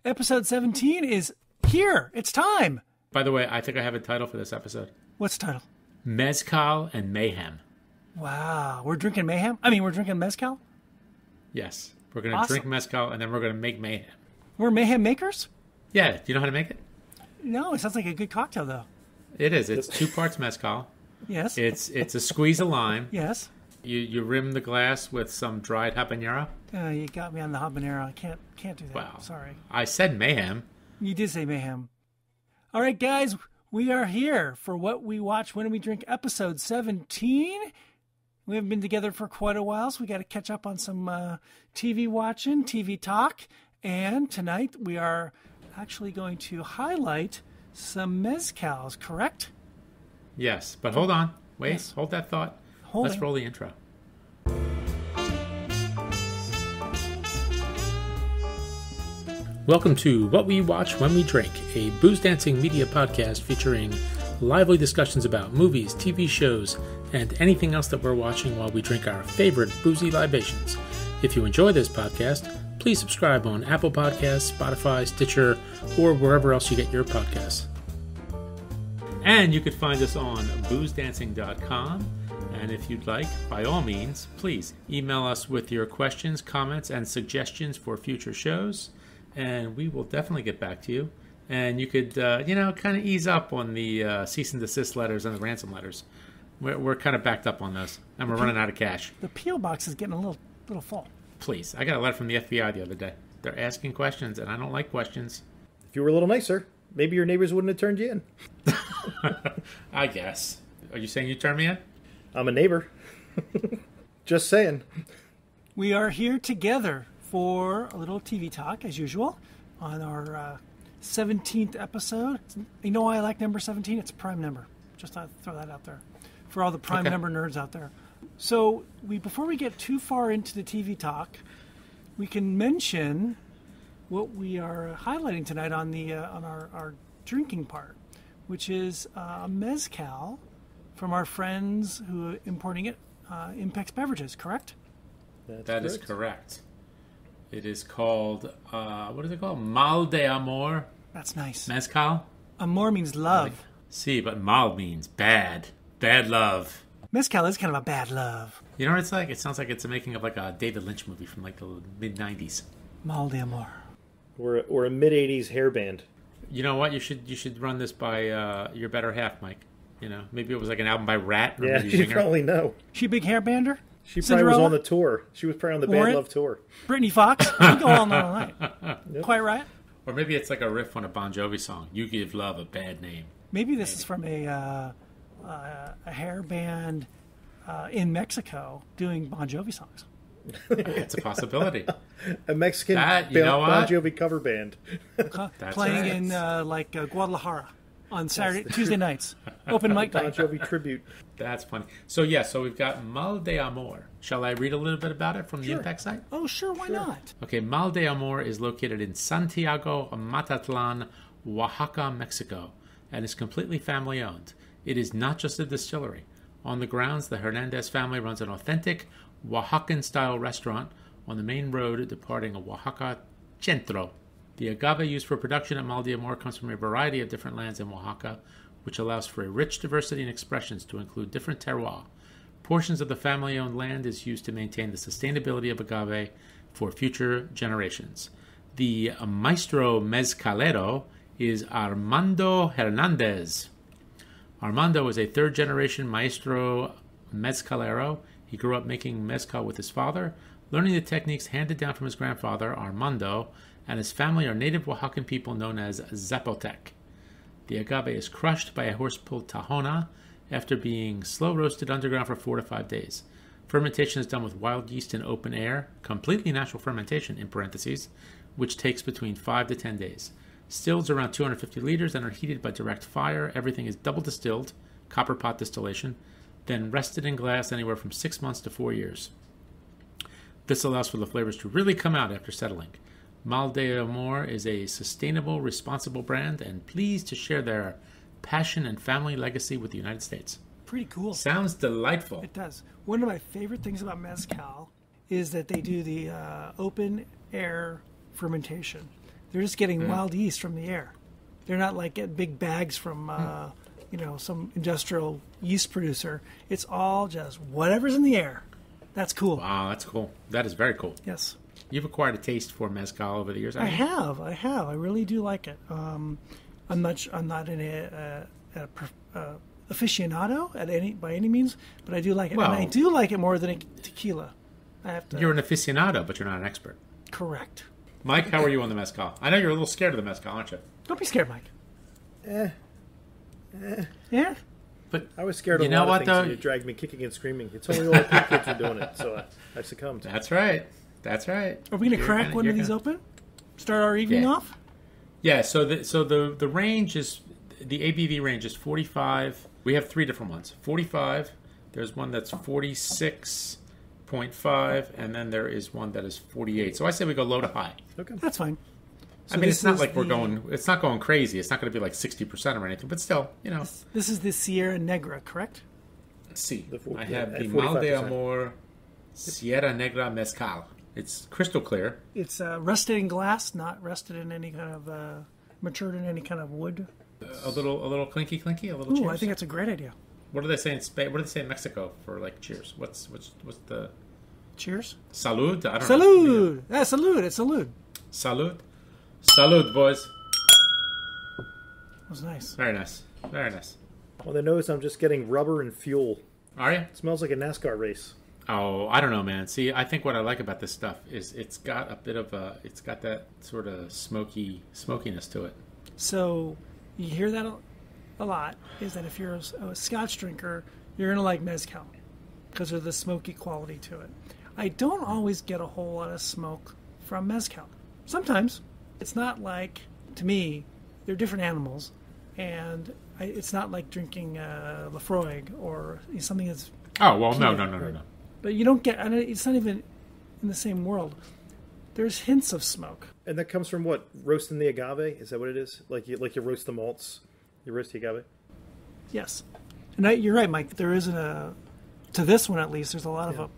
Episode 17 is here. It's time. By the way, I think I have a title for this episode. What's the title? Mezcal and Mayhem. Wow. We're drinking mayhem? We're drinking mezcal? Yes. We're going to drink mezcal, and then we're going to make mayhem. We're mayhem makers? Yeah. Do you know how to make it? No, it sounds like a good cocktail, though. It is. It's 2 parts mezcal. Yes. It's a squeeze of lime. Yes. You rim the glass with some dried habanero. You got me on the habanero. I can't do that. Wow. Sorry. I said mayhem. You did say mayhem. All right, guys. We are here for What We Watch When We Drink episode 17. We haven't been together for quite a while, so we got to catch up on some TV watching, TV talk. And tonight we are actually going to highlight some mezcals, correct? Yes, but hold on. Wait, yes. Hold that thought. Let's roll the intro. Welcome to What We Watch When We Drink, a Boozedancing media podcast featuring lively discussions about movies, TV shows, and anything else that we're watching while we drink our favorite boozy libations. If you enjoy this podcast, please subscribe on Apple Podcasts, Spotify, Stitcher, or wherever else you get your podcasts. And you could find us on boozedancing.com. And if you'd like, by all means, please email us with your questions, comments, and suggestions for future shows. And we will definitely get back to you. And you could, kind of ease up on the cease and desist letters and the ransom letters. We're kind of backed up on those, and we're running out of cash. The P.O. box is getting a little full. Please. I got a letter from the FBI the other day. They're asking questions, and I don't like questions. If you were a little nicer, maybe your neighbors wouldn't have turned you in. I guess. Are you saying you turned me in? I'm a neighbor. Just saying. We are here together for a little TV talk, as usual, on our 17th episode. You know why I like number 17? It's a prime number. Just thought I'd throw that out there for all the prime number nerds out there. So before we get too far into the TV talk, we can mention what we are highlighting tonight on our drinking part, which is a mezcal from our friends who are importing it, ImpEx Beverages, correct? That is correct. It is called, what is it called? Mal de Amor. That's nice. Mezcal? Amor means love. But mal means bad. Bad love. Mezcal is kind of a bad love. You know what it's like? It sounds like it's the making of like a David Lynch movie from like the mid-90s. Mal de Amor. Or a mid-80s hair band. You know what? You should run this by your better half, Mike. You know, maybe it was like an album by Rat. Yeah, you probably know. She a big hairbander? She probably was on the tour. She was probably on the Bad Love tour. Brittany Fox. We go all night. Yep. Quite right. Or maybe it's like a riff on a Bon Jovi song. You give love a bad name. Maybe this is from a hair band in Mexico doing Bon Jovi songs. It's a possibility. A Mexican Bon Jovi cover band. Playing in Guadalajara on Tuesday nights. Open mic night. Bon Jovi tribute. That's funny. So we've got Mal de Amor. Shall I read a little bit about it from the ImpEx site? Oh, sure, why not? Okay, Mal de Amor is located in Santiago Matatlan, Oaxaca, Mexico, and is completely family-owned. It is not just a distillery. On the grounds, the Hernandez family runs an authentic Oaxacan-style restaurant on the main road departing Oaxaca Centro. The agave used for production at Mal de Amor comes from a variety of different lands in Oaxaca, which allows for a rich diversity in expressions to include different terroir. Portions of the family-owned land is used to maintain the sustainability of agave for future generations. The maestro mezcalero is Armando Hernandez. Armando is a third-generation maestro mezcalero. He grew up making mezcal with his father, learning the techniques handed down from his grandfather, Armando, and his family are native Oaxacan people known as Zapotec. The agave is crushed by a horse-pulled tahona after being slow-roasted underground for 4 to 5 days. Fermentation is done with wild yeast in open air, completely natural fermentation, in parentheses, which takes between 5 to 10 days. Stills around 250 liters and are heated by direct fire. Everything is double distilled, copper pot distillation, then rested in glass anywhere from 6 months to 4 years. This allows for the flavors to really come out after settling. Mal de Amor is a sustainable, responsible brand and pleased to share their passion and family legacy with the United States. Pretty cool. Sounds delightful. It does. One of my favorite things about mezcal is that they do the open air fermentation. They're just getting wild yeast from the air. They're not like getting big bags from, some industrial yeast producer. It's all just whatever's in the air. That's cool. Wow, that's cool. That is very cool. Yes. You've acquired a taste for mezcal over the years. I have. I really do like it. I'm not an aficionado by any means, but I do like it. Well, and I do like it more than tequila. I have to. You're an aficionado, but you're not an expert. Correct. Mike, how are you on the mezcal? I know you're a little scared of the mezcal, aren't you? Don't be scared, Mike. Yeah. But I was scared of a lot of things, and you dragged me kicking and screaming. It's only all the cool kids are doing it, so I succumbed. That's right. Are we going to crack one of these open? Start our evening off? Yeah, so the range is, the ABV range is 45. We have 3 different ones. 45, there's one that's 46.5, and then there is one that is 48. So I say we go low to high. Okay. That's fine. So it's not like it's not going crazy. It's not going to be like 60% or anything, but still, This is the Sierra Negra, correct? See, I have the Mal de Amor Sierra Negra Mezcal. It's crystal clear. It's rusted in glass, not rusted in any kind of matured in any kind of wood. A little clinky, a little. Ooh, cheers. I think that's a great idea. What do they say in Spain? What do they say in Mexico for like cheers? What's the cheers? Salud. I don't know. Salud. Yeah, salud. It's salud. Salud. Salud, boys. That was nice. Very nice. On the nose, I'm just getting rubber and fuel. Are you? It smells like a NASCAR race. Oh, I don't know, man. See, I think what I like about this stuff is it's got that sort of smokiness to it. So you hear that a lot, is that if you're a Scotch drinker, you're going to like mezcal because of the smoky quality to it. I don't always get a whole lot of smoke from mezcal. Sometimes. It's not like, to me, they're different animals, and it's not like drinking Lafroig or something that's... Oh, well, no. But you don't get... It's not even in the same world. There's hints of smoke. And that comes from what? Roasting the agave? Is that what it is? Like you roast the malts? You roast the agave? Yes. And you're right, Mike. There isn't to this one at least, there's a lot of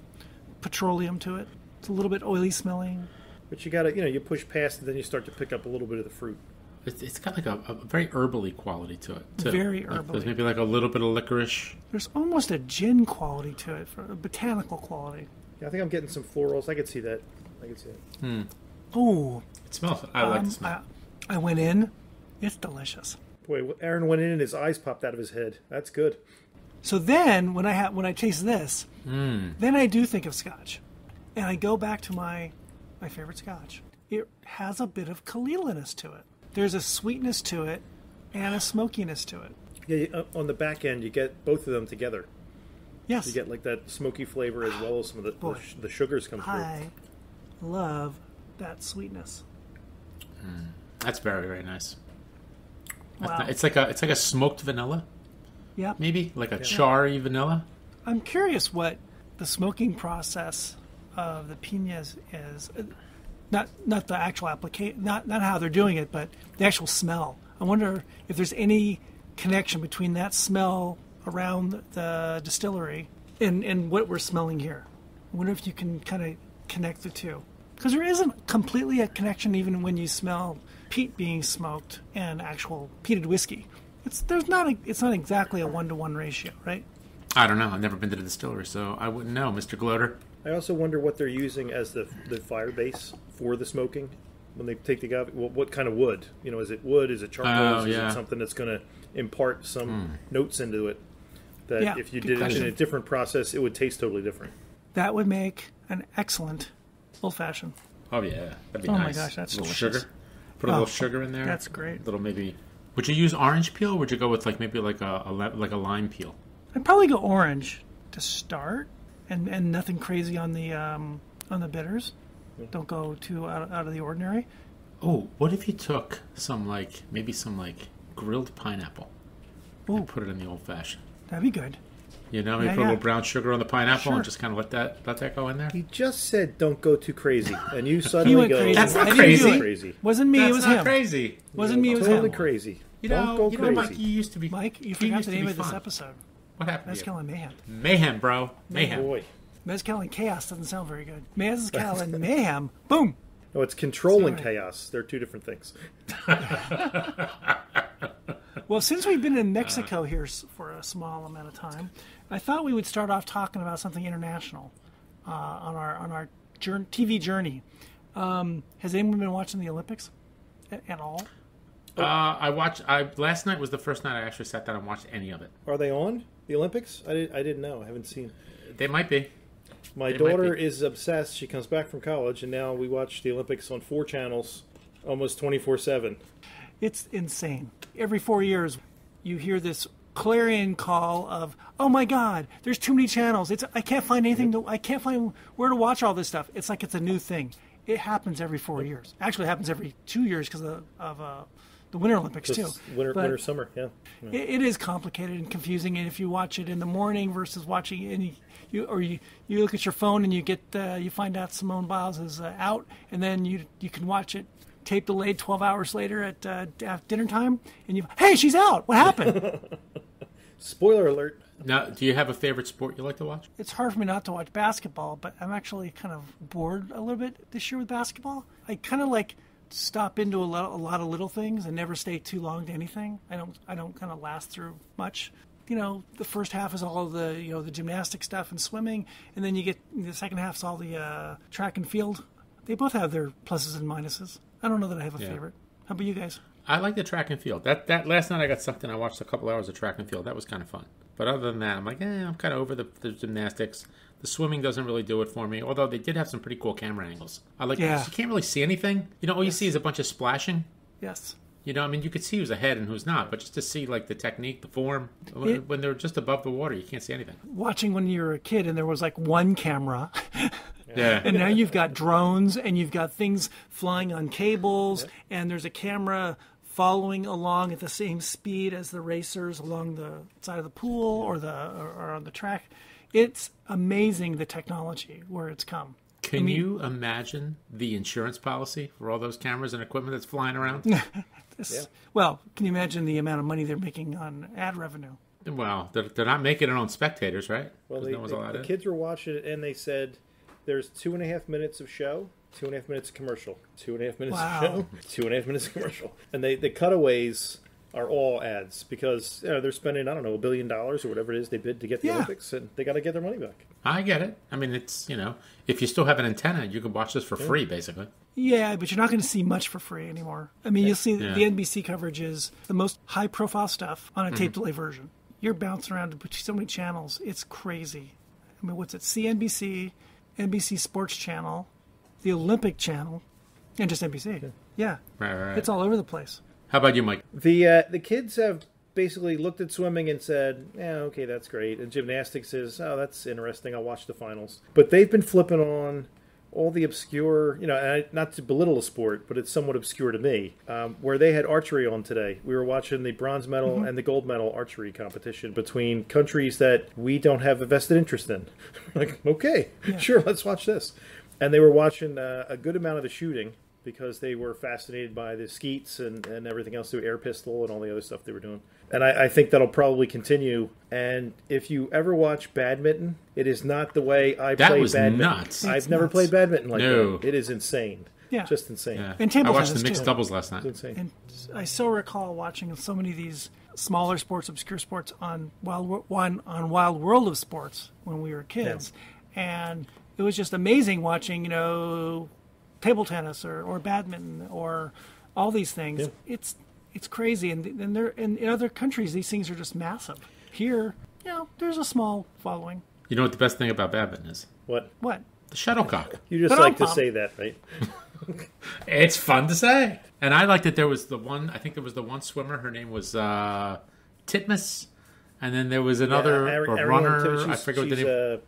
petroleum to it. It's a little bit oily smelling. But you gotta, you push past it, then you start to pick up a little bit of the fruit. It's got like a very herbally quality to it, too. Very like herbally. There's maybe like a little bit of licorice. There's almost a gin quality to it, a botanical quality. Yeah, I think I'm getting some florals. I could see that. Oh. It smells. I like the smell. I went in. It's delicious. Boy, Aaron went in and his eyes popped out of his head. That's good. So then, when I taste this, then I do think of Scotch. And I go back to my favorite Scotch. It has a bit of Kaliliness to it. There's a sweetness to it and a smokiness to it. Yeah, on the back end, you get both of them together. Yes. You get like that smoky flavor as well as some of the sugars come through. I love that sweetness. That's very, very nice. Wow. It's like a smoked vanilla. Yeah. Maybe like a charry vanilla. I'm curious what the smoking process of the piñas is. Not the actual application, not how they're doing it, but the actual smell. I wonder if there's any connection between that smell around the distillery and what we're smelling here. I wonder if you can kind of connect the two. Because there isn't completely a connection even when you smell peat being smoked and actual peated whiskey. It's not exactly a 1-to-1 ratio, right? I don't know. I've never been to the distillery, so I wouldn't know, Mr. Gloater. I also wonder what they're using as the fire base for the smoking when they take the agave. Well, what kind of wood? Is it wood? Is it charcoal? Is it something that's going to impart some notes into it that if you did it in a different process, it would taste totally different? That would make an excellent old-fashioned. Oh, yeah. That'd be nice. Oh, my gosh, that's delicious. Sugar. Put a little sugar in there. That's great. Little maybe... Would you use orange peel, or would you go with maybe a lime peel? I'd probably go orange to start. And nothing crazy on the bitters. Don't go too out of the ordinary. Oh, what if you took some grilled pineapple and put it in the old fashioned? That'd be good. Maybe put a little brown sugar on the pineapple and just kind of let that go in there. He just said don't go too crazy, and you suddenly go. Crazy. That's not crazy. Wasn't me. That's it was not him. Crazy. Wasn't me. It was totally him. Crazy. Don't go crazy. Mike, you used to be. Mike, you forgot the name of this episode. What happened? Mezcal and Mayhem. Mayhem, bro. Mayhem. Boy. Mezcal and Chaos doesn't sound very good. Mezcal and Mayhem. Boom. No, it's control and Sorry. chaos. They're two different things. Well, since we've been in Mexico here for a small amount of time, I thought we would start off talking about something international on our TV journey. Has anyone been watching the Olympics at all? Last night was the first night I actually sat down and watched any of it. Are they on the Olympics? I didn't know. I haven't seen. They might be. My daughter is obsessed. She comes back from college, and now we watch the Olympics on 4 channels, almost 24/7. It's insane. Every 4 years, you hear this clarion call of, "Oh my God, there's too many channels. I can't find anything. I can't find where to watch all this stuff." It's like it's a new thing. It happens every 4 years. Actually, it happens every 2 years because of the Winter Olympics too. Winter, summer, yeah. It is complicated and confusing, and if you watch it in the morning versus watching it, and you look at your phone and you find out Simone Biles is out, and then you can watch it tape delayed 12 hours later at dinner time, and hey, she's out. What happened? Spoiler alert. Now, do you have a favorite sport you like to watch? It's hard for me not to watch basketball, but I'm actually kind of bored a little bit this year with basketball. I kind of like stop into a lot of little things and never stay too long to anything. I don't kind of last through much. The first half is all the the gymnastic stuff and swimming, and then you get the second half is all the track and field. They both have their pluses and minuses. I don't know that I have a favorite. How about you guys? I like the track and field. That last night I got sucked in. I watched a couple hours of track and field. That was kind of fun. But other than that, I'm like, I'm kind of over the gymnastics. The swimming doesn't really do it for me. Although they did have some pretty cool camera angles. You can't really see anything. All you see is a bunch of splashing. Yes. You could see who's ahead and who's not, but just to see like the technique, the form, when they're just above the water, you can't see anything. Watching when you were a kid and there was like one camera. Yeah. And now you've got drones and you've got things flying on cables, and there's a camera following along at the same speed as the racers along the side of the pool or on the track. It's amazing the technology where it's come. Can you imagine the insurance policy for all those cameras and equipment that's flying around? Well, can you imagine the amount of money they're making on ad revenue? Well, they're not making it on spectators, right? Well, the kids were watching it, and they said there's 2.5 minutes of show, 2.5 minutes of commercial, 2.5 minutes of show, 2.5 minutes of commercial. And the cutaways are all ads because they're spending, I don't know, $1 billion or whatever it is they bid to get the Olympics, and they got to get their money back. I get it. I mean, it's, if you still have an antenna, you can watch this for free, basically. Yeah, but you're not going to see much for free anymore. I mean, you'll see the NBC coverage is the most high-profile stuff on a tape delay version. You're bouncing around to so many channels. It's crazy. I mean, what's it? CNBC, NBC Sports Channel, the Olympic Channel, and just NBC. Yeah. Right. It's all over the place. How about you, Mike? The kids have basically looked at swimming and said, okay, that's great. And gymnastics is, that's interesting. I'll watch the finals. But they've been flipping on all the obscure, not to belittle a sport, but it's somewhat obscure to me, where they had archery on today. We were watching the bronze medal and the gold medal archery competition between countries that we don't have a vested interest in. Like, okay, sure, let's watch this. And they were watching a good amount of the shooting because they were fascinated by the skeets and everything else, the air pistol and all the other stuff they were doing. And I think that'll probably continue. And if you ever watch badminton, it is not the way I play badminton. Nuts. I've never played badminton like that. It is insane. Yeah. Just insane. Yeah. And table I watched tennis, the mixed doubles last night. It's insane. And I so recall watching so many of these smaller sports, obscure sports on Wild World of Sports when we were kids. Yeah. And it was just amazing watching, table tennis or badminton or all these things. Yeah. It's crazy, and in other countries these things are just massive. Here, there's a small following. You know what the best thing about badminton is? What? The shuttlecock. You just like to say that, right? It's fun to say. And I like that there was the one swimmer, her name was Titmus, and then there was another runner, I forget what the name.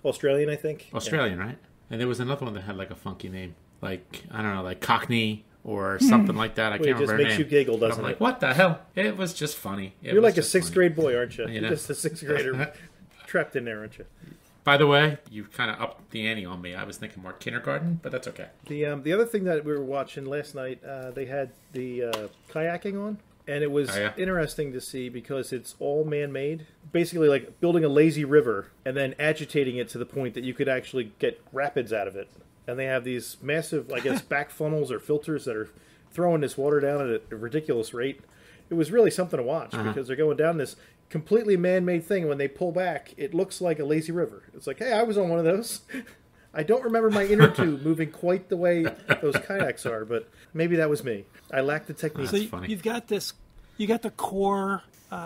Australian, I think. Australian, right? And there was another one that had like a funky name, like, I don't know, like Cockney or something like that. I can't remember her name. It just makes you giggle, doesn't it? I'm like, what the hell? It was just funny. You're like a sixth grade boy, aren't you? You're just a sixth grader trapped in there, aren't you? By the way, you kind of upped the ante on me. I was thinking more kindergarten, but that's okay. The other thing that we were watching last night, they had the kayaking on, and it was interesting to see because it's all man-made. Basically like building a lazy river and then agitating it to the point that you could actually get rapids out of it. and they have these massive, I guess, back funnels or filters that are throwing this water down at a ridiculous rate. It was really something to watch because they're going down this completely man-made thing. When they pull back, it looks like a lazy river. It's like, hey, I was on one of those. I don't remember my inner tube moving quite the way those kayaks are, but maybe that was me. I lack the technique. So you've got this, you got the core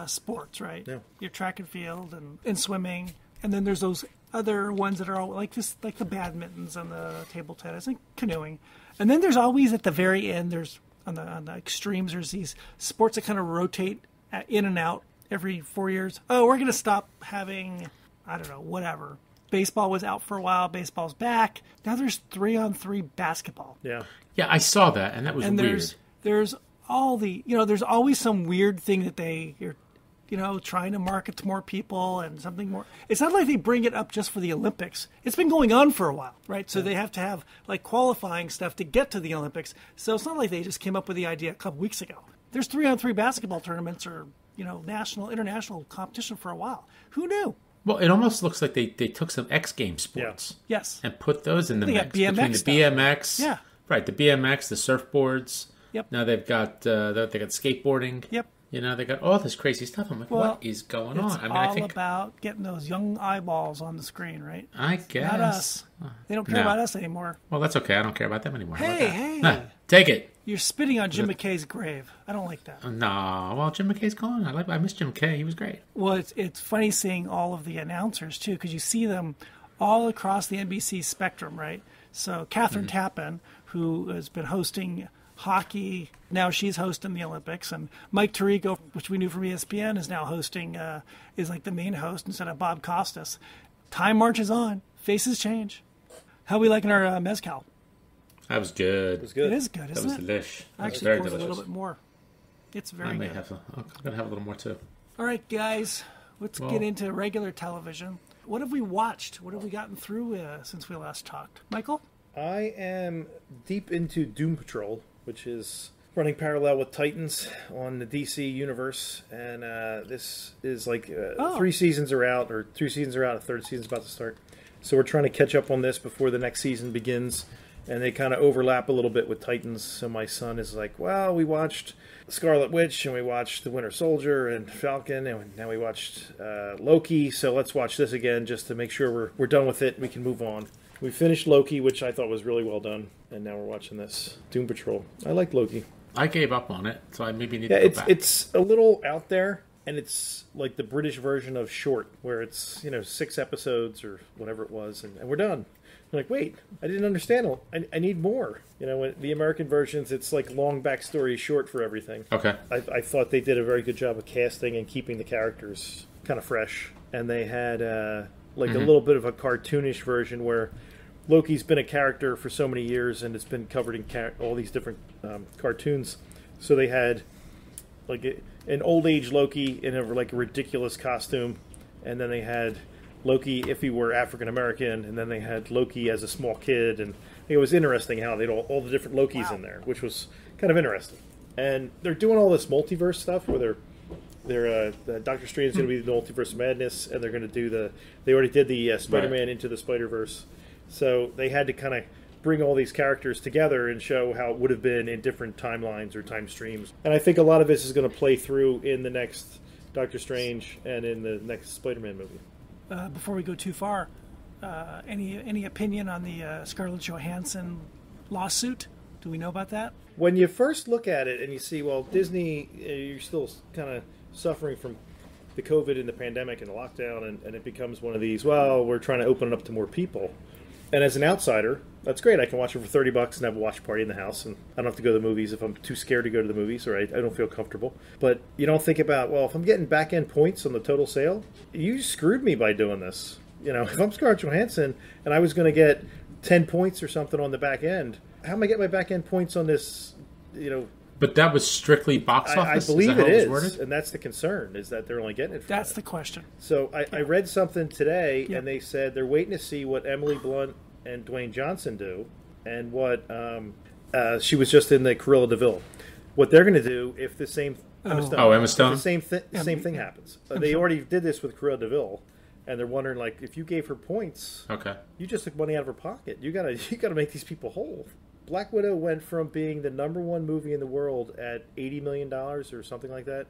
sports, right? Yeah. Your track and field and swimming, and then there's those other ones that are all like this, like the badmintons and the table tennis and canoeing, and then there's always at the very end, there's on the extremes, there's these sports that kind of rotate in and out every 4 years. Oh, we're going to stop having, I don't know, whatever. Baseball was out for a while. Baseball's back. Now there's 3-on-3 basketball. Yeah. Yeah, I saw that, and that was weird. There's all the, there's always some weird thing that you're trying to market to more people and something more. It's not like they bring it up just for the Olympics. It's been going on for a while, right? So they have to have like qualifying stuff to get to the Olympics. So it's not like they just came up with the idea a couple weeks ago. There's 3-on-3 basketball tournaments or, national, international competition for a while. Who knew? Well, it almost looks like they took some X Games sports, yes, and put those in the they mix got BMX between the stuff. BMX, Yeah, right, the BMX, the surfboards. Yep. Now they've got skateboarding. Yep. They got all this crazy stuff. I'm like, what is going on? I think about getting those young eyeballs on the screen, right? I guess Not us. They don't care about us anymore. Well, that's okay. I don't care about them anymore. Hey. Take it. You're spitting on Jim McKay's grave. I don't like that. No, well, Jim McKay's gone. I miss Jim McKay. He was great. Well, it's funny seeing all of the announcers, too, because you see them all across the NBC spectrum, right? So Catherine Tappan, who has been hosting hockey, now she's hosting the Olympics, and Mike Tirico, which we knew from ESPN, is now hosting, is like the main host instead of Bob Costas. Time marches on. Faces change. How are we liking our Mezcal? That was good. It was good. It is good, isn't it? That was delish. I actually very poured delicious. a little bit more. It's very I may good. have some. I'm going to have a little more, too. All right, guys. Let's get into regular television. What have we watched? What have we gotten through since we last talked? Michael? I am deep into Doom Patrol, which is running parallel with Titans on the DC universe. And this is like 3 seasons are out, or 2 seasons are out, a third season's about to start. So we're trying to catch up on this before the next season begins. And they kind of overlap a little bit with Titans. So my son is like, well, we watched Scarlet Witch, and we watched The Winter Soldier and Falcon, and now we watched Loki. So let's watch this again just to make sure we're done with it and we can move on. We finished Loki, which I thought was really well done. And now we're watching this, Doom Patrol. I like Loki. I gave up on it, so I maybe need to go back. It's a little out there, and it's like the British version of Short, where it's 6 episodes or whatever it was, and we're done. I'm like, wait, I didn't understand it. I need more. When the American versions, it's like long backstory, short for everything. Okay. I thought they did a very good job of casting and keeping the characters kind of fresh. And they had a little bit of a cartoonish version where Loki's been a character for so many years, and it's been covered in all these different cartoons. So they had like an old age Loki in a ridiculous costume, and then they had Loki if he were African American, and then they had Loki as a small kid, and it was interesting how they had all the different Lokis in there, which was kind of interesting. And they're doing all this multiverse stuff where Doctor Strange is going to be the Multiverse of Madness, and they're going to do they already did the Spider-Man Into the Spider-Verse, so they had to kind of bring all these characters together and show how it would have been in different timelines or time streams. And I think a lot of this is going to play through in the next Doctor Strange and in the next Spider-Man movie. Before we go too far, any opinion on the Scarlett Johansson lawsuit? Do we know about that? When you first look at it and you see, well, Disney, you're still kind of suffering from the COVID and the pandemic and the lockdown, and it becomes one of these, well, we're trying to open it up to more people. And as an outsider, that's great. I can watch it for $30 and have a watch party in the house, and I don't have to go to the movies if I'm too scared to go to the movies, or I don't feel comfortable. But you don't think about, well, if I'm getting back-end points on the total sale, you screwed me by doing this. If I'm Scarlett Johansson and I was going to get 10 points or something on the back end, how am I getting my back-end points on this, But that was strictly box office? I believe it is, worded? and that's the concern, is that they're only getting it for That's that. the question. So I read something today, and they said they're waiting to see what Emily Blunt and Dwayne Johnson do, and what she was just in the Cruella de Vil. What they're going to do if the same Emma Stone. if the same thing happens. They already did this with Cruella de Vil, and they're wondering like, if you gave her points, Okay. you just took money out of her pocket. You gotta make these people whole. Black Widow went from being the #1 movie in the world at $80 million or something like that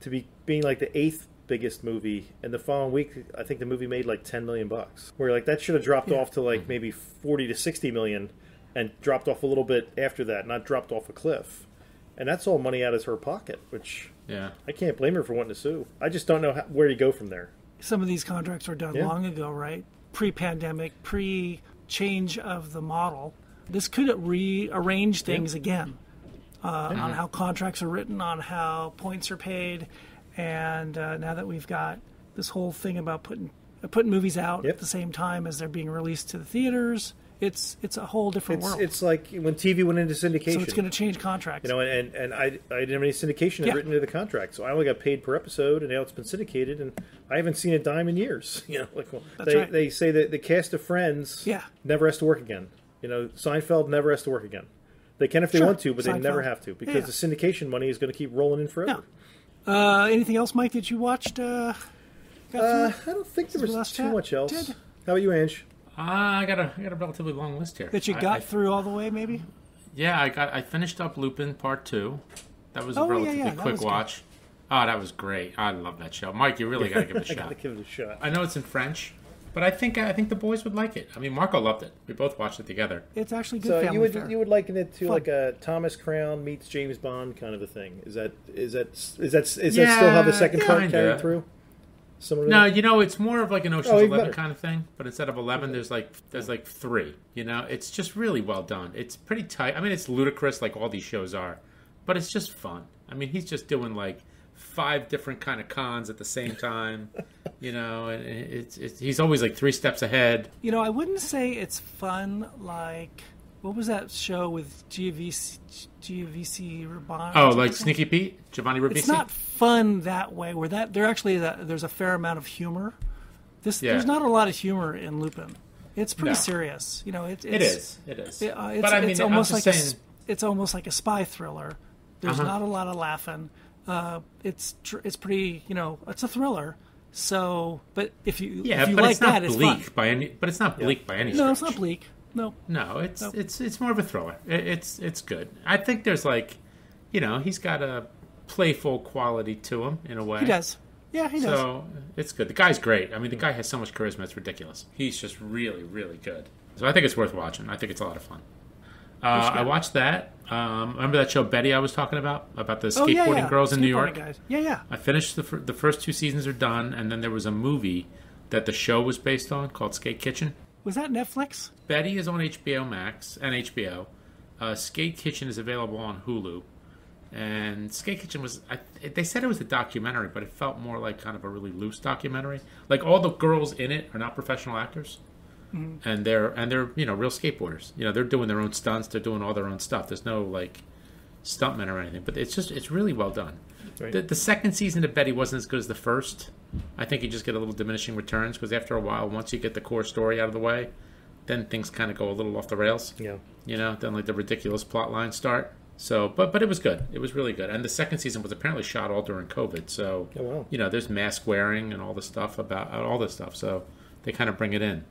to being like the 8th biggest movie, and the following week I think the movie made like $10 million. Where like that should have dropped off to like maybe 40 to 60 million, and dropped off a little bit after that, not dropped off a cliff. And that's all money out of her pocket, which I can't blame her for wanting to sue. I just don't know where you go from there. Some of these contracts were done long ago, right? Pre-pandemic, pre-change of the model. This could rearrange things again on how contracts are written, on how points are paid, and now that we've got this whole thing about putting movies out at the same time as they're being released to the theaters, it's a whole different world. It's like when TV went into syndication. So it's going to change contracts. You know, and I didn't have any syndication written into the contract, so I only got paid per episode, and now it's been syndicated, and I haven't seen a dime in years. You know, like they say that the cast of Friends never has to work again. You know, Seinfeld never has to work again. They can if they want to, but they never have to, because the syndication money is going to keep rolling in forever. Anything else, Mike, that you watched? I don't think there was too much else. How about you, Ange? I got a relatively long list here. That you got through all the way, maybe? Yeah, I finished up Lupin Part 2. That was a relatively quick watch. Good. Oh, that was great. I love that show. Mike, you really got to give it a shot. I got to give it a shot. I know it's in French, but I think the boys would like it. I mean, Marco loved it. We both watched it together. It's actually good. So family fare. you would liken it to like a Thomas Crown meets James Bond kind of a thing. Is that still how the second part carried through? No, you know, it's more of like an Ocean's 11 kind of thing, but instead of 11, there's like 3. You know, it's just really well done. It's pretty tight. I mean, it's ludicrous like all these shows are, but it's just fun. I mean, he's just doing like 5 different kind of cons at the same time. You know, and he's always like 3 steps ahead. You know, I wouldn't say it's fun like, what was that show with Giovisi Rabani? Oh, like Sneaky Pete? Giovanni Ribisi? It's not fun that way. There's a fair amount of humor. There's not a lot of humor in Lupin. It's pretty serious. You know, it is. But I mean, it's almost like a spy thriller. There's not a lot of laughing. It's pretty. You know, it's a thriller. So, but if you like that, it's fun. But it's not bleak by any stretch. No, it's not bleak. No, it's more of a thriller. It's good. I think there's like, you know, he's got a playful quality to him in a way. He does. Yeah, he does. So it's good. The guy's great. I mean, the guy has so much charisma. It's ridiculous. He's just really, really good. So I think it's worth watching. I think it's a lot of fun. I watched that. Remember that show Betty I was talking about the skateboarding girls in New York? Guys. Yeah. I finished the first 2 seasons are done, and then there was a movie that the show was based on called Skate Kitchen. Was that Netflix? Betty is on HBO Max and HBO. Skate Kitchen is available on Hulu. And Skate Kitchen was... they said it was a documentary, but it felt more like kind of a really loose documentary. Like, all the girls in it are not professional actors. Mm-hmm. And they're you know, real skateboarders. You know, they're doing their own stunts. They're doing all their own stuff. There's no, like, stuntmen or anything. But it's really well done. Right. The second season of Betty wasn't as good as the first. I think you just get a little diminishing returns because after a while, once you get the core story out of the way, then things kind of go a little off the rails. Yeah. You know, then like the ridiculous plot lines start. So, but it was good. It was really good. And the second season was apparently shot all during COVID. So, you know, there's mask wearing and all the stuff about all this stuff. So they kind of bring it in.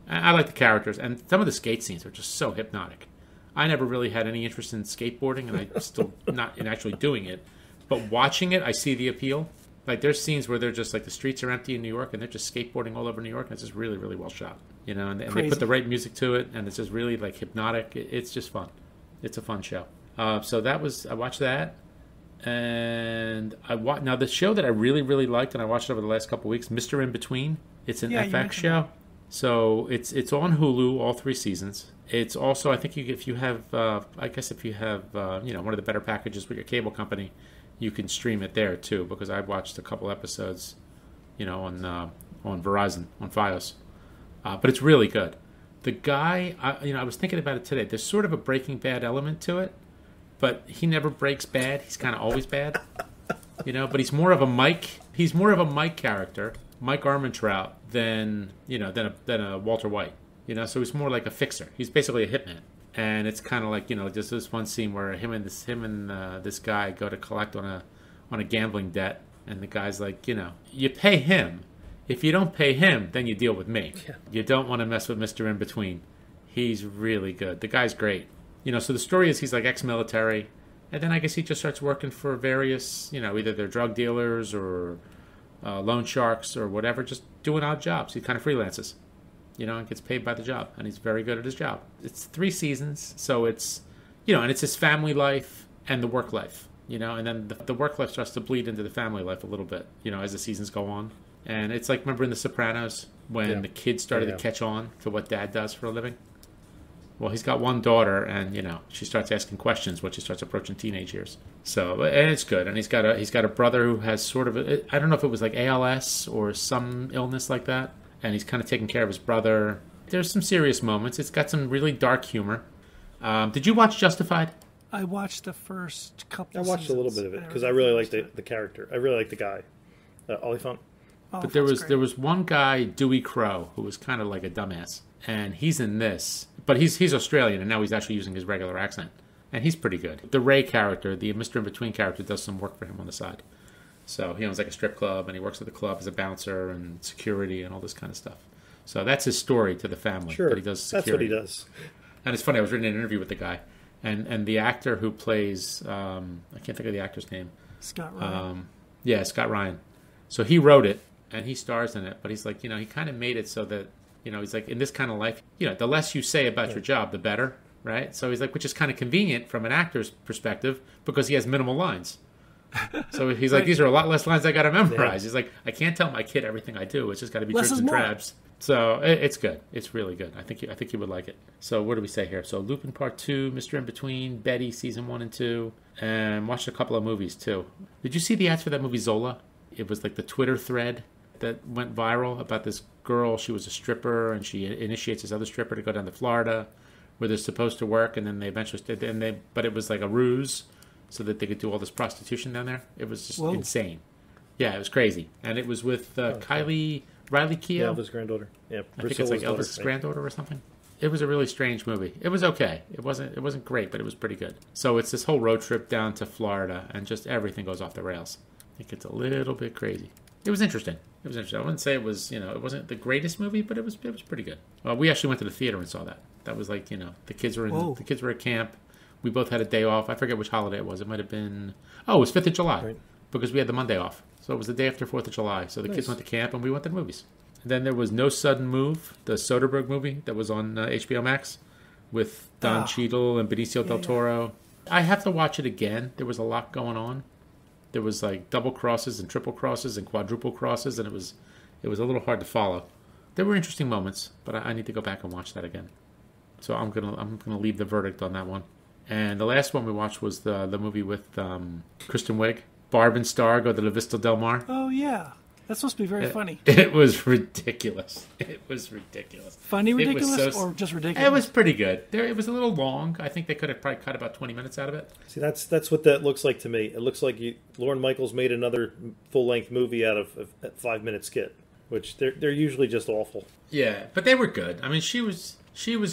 I like the characters. And some of the skate scenes are just so hypnotic. I never really had any interest in skateboarding, and I'm still not in actually doing it. But watching it, I see the appeal. Like, there's scenes where they're just, like, the streets are empty in New York, and they're just skateboarding all over New York, and it's just really, really well shot. You know, and they put the right music to it, and it's just really, like, hypnotic. It's just fun. It's a fun show. So I watched that. And now the show that I really, really liked, and I watched it over the last couple of weeks, Mr. Inbetween. It's an FX show. So it's on Hulu, all 3 seasons. It's also, I think if you have you know, one of the better packages with your cable company, you can stream it there too, because I watched a couple episodes, you know, on Verizon, on Fios. But it's really good. The guy, I was thinking about it today. There's sort of a Breaking Bad element to it, but he never breaks bad. He's kind of always bad, you know. But he's more of a Mike. He's more of a Mike character, Mike Armentrout, than a Walter White. You know, so he's more like a fixer. He's basically a hitman. And it's kind of like, you know, just this one scene where him and this guy go to collect on a gambling debt, and the guy's like, you know, you pay him If you don't pay him, then you deal with me. Yeah. You don't want to mess with Mr. Inbetween. He's really good. The guy's great. So the story is he's like ex-military, and then I guess he just starts working for various, either they're drug dealers or loan sharks or whatever, just doing odd jobs. He kind of freelances, and gets paid by the job, and he's very good at his job. It's 3 seasons, so it's, and it's his family life and the work life, and then the work life starts to bleed into the family life a little bit, as the seasons go on. And it's like, remember in The Sopranos when the kids started to catch on to what dad does for a living? Well, he's got one daughter, and she starts asking questions when she starts approaching teenage years. So, and it's good. And he's got a brother who has sort of I don't know if it was like ALS or some illness like that, and he's kind of taking care of his brother. There's some serious moments. It's got some really dark humor. Did you watch Justified? I watched the first couple. I watched a little bit of it because I really like the character. I really like the guy, Oliphant. But there was one guy, Dewey Crow, who was kind of like a dumbass, and he's in this. But he's Australian, and now he's actually using his regular accent, and he's pretty good. The Ray character, the Mr. Inbetween character, does some work for him on the side. So he owns like a strip club, and he works at the club as a bouncer and security and all this kind of stuff. So that's his story to the family. Sure, but he does security. That's what he does. And it's funny, I was reading an interview with the guy, and the actor who plays, I can't think of the actor's name. Scott Ryan. Scott Ryan. So he wrote it, and he stars in it, but he's like, he kind of made it so that, he's like, in this kind of life, the less you say about your job, the better, right? So he's like, which is kind of convenient from an actor's perspective because he has minimal lines. So he's like, these are a lot less lines I got to memorize. He's like, I can't tell my kid everything I do. It's just got to be dribs and drabs. So it's good. It's really good. I think you would like it. So what do we say here? So Lupin Part 2, Mr. Inbetween, Betty Season 1 and 2, and watched a couple of movies too. Did you see the ads for that movie Zola? It was like the Twitter thread that went viral about this girl. She was a stripper, and she initiates this other stripper to go down to Florida, where they're supposed to work, and then they eventually but it was like a ruse, so that they could do all this prostitution down there. It was just insane. Yeah, it was crazy, and it was with Riley Keough. Yeah, Elvis' granddaughter. Yeah, I think it's like Elvis' granddaughter or something. It was a really strange movie. It was okay. It wasn't great, but it was pretty good. So it's this whole road trip down to Florida, and just everything goes off the rails. I think it's a little bit crazy. It was interesting. I wouldn't say it was, it wasn't the greatest movie, but it was pretty good. We actually went to the theater and saw that. That was like, the kids were at camp. We both had a day off. I forget which holiday it was. It might have been, it was 5th of July, because we had the Monday off. So it was the day after 4th of July. So the kids went to camp, and we went to the movies. And then there was No Sudden Move, the Soderbergh movie that was on HBO Max with Don Cheadle and Benicio del Toro. I have to watch it again. There was a lot going on. There was like double crosses and triple crosses and quadruple crosses, and it was a little hard to follow. There were interesting moments, but I need to go back and watch that again. So I'm gonna leave the verdict on that one. And the last one we watched was the movie with Kristen Wiig, Barb and Star Go to the Vista Del Mar. Oh yeah, that's supposed to be very funny. It was ridiculous. Funny ridiculous or just ridiculous? It was pretty good. It was a little long. I think they could have probably cut about 20 minutes out of it. See, that's what that looks like to me. It looks like Lorne Michaels made another full-length movie out of a 5-minute skit, which they're usually just awful. Yeah, but they were good. I mean, she was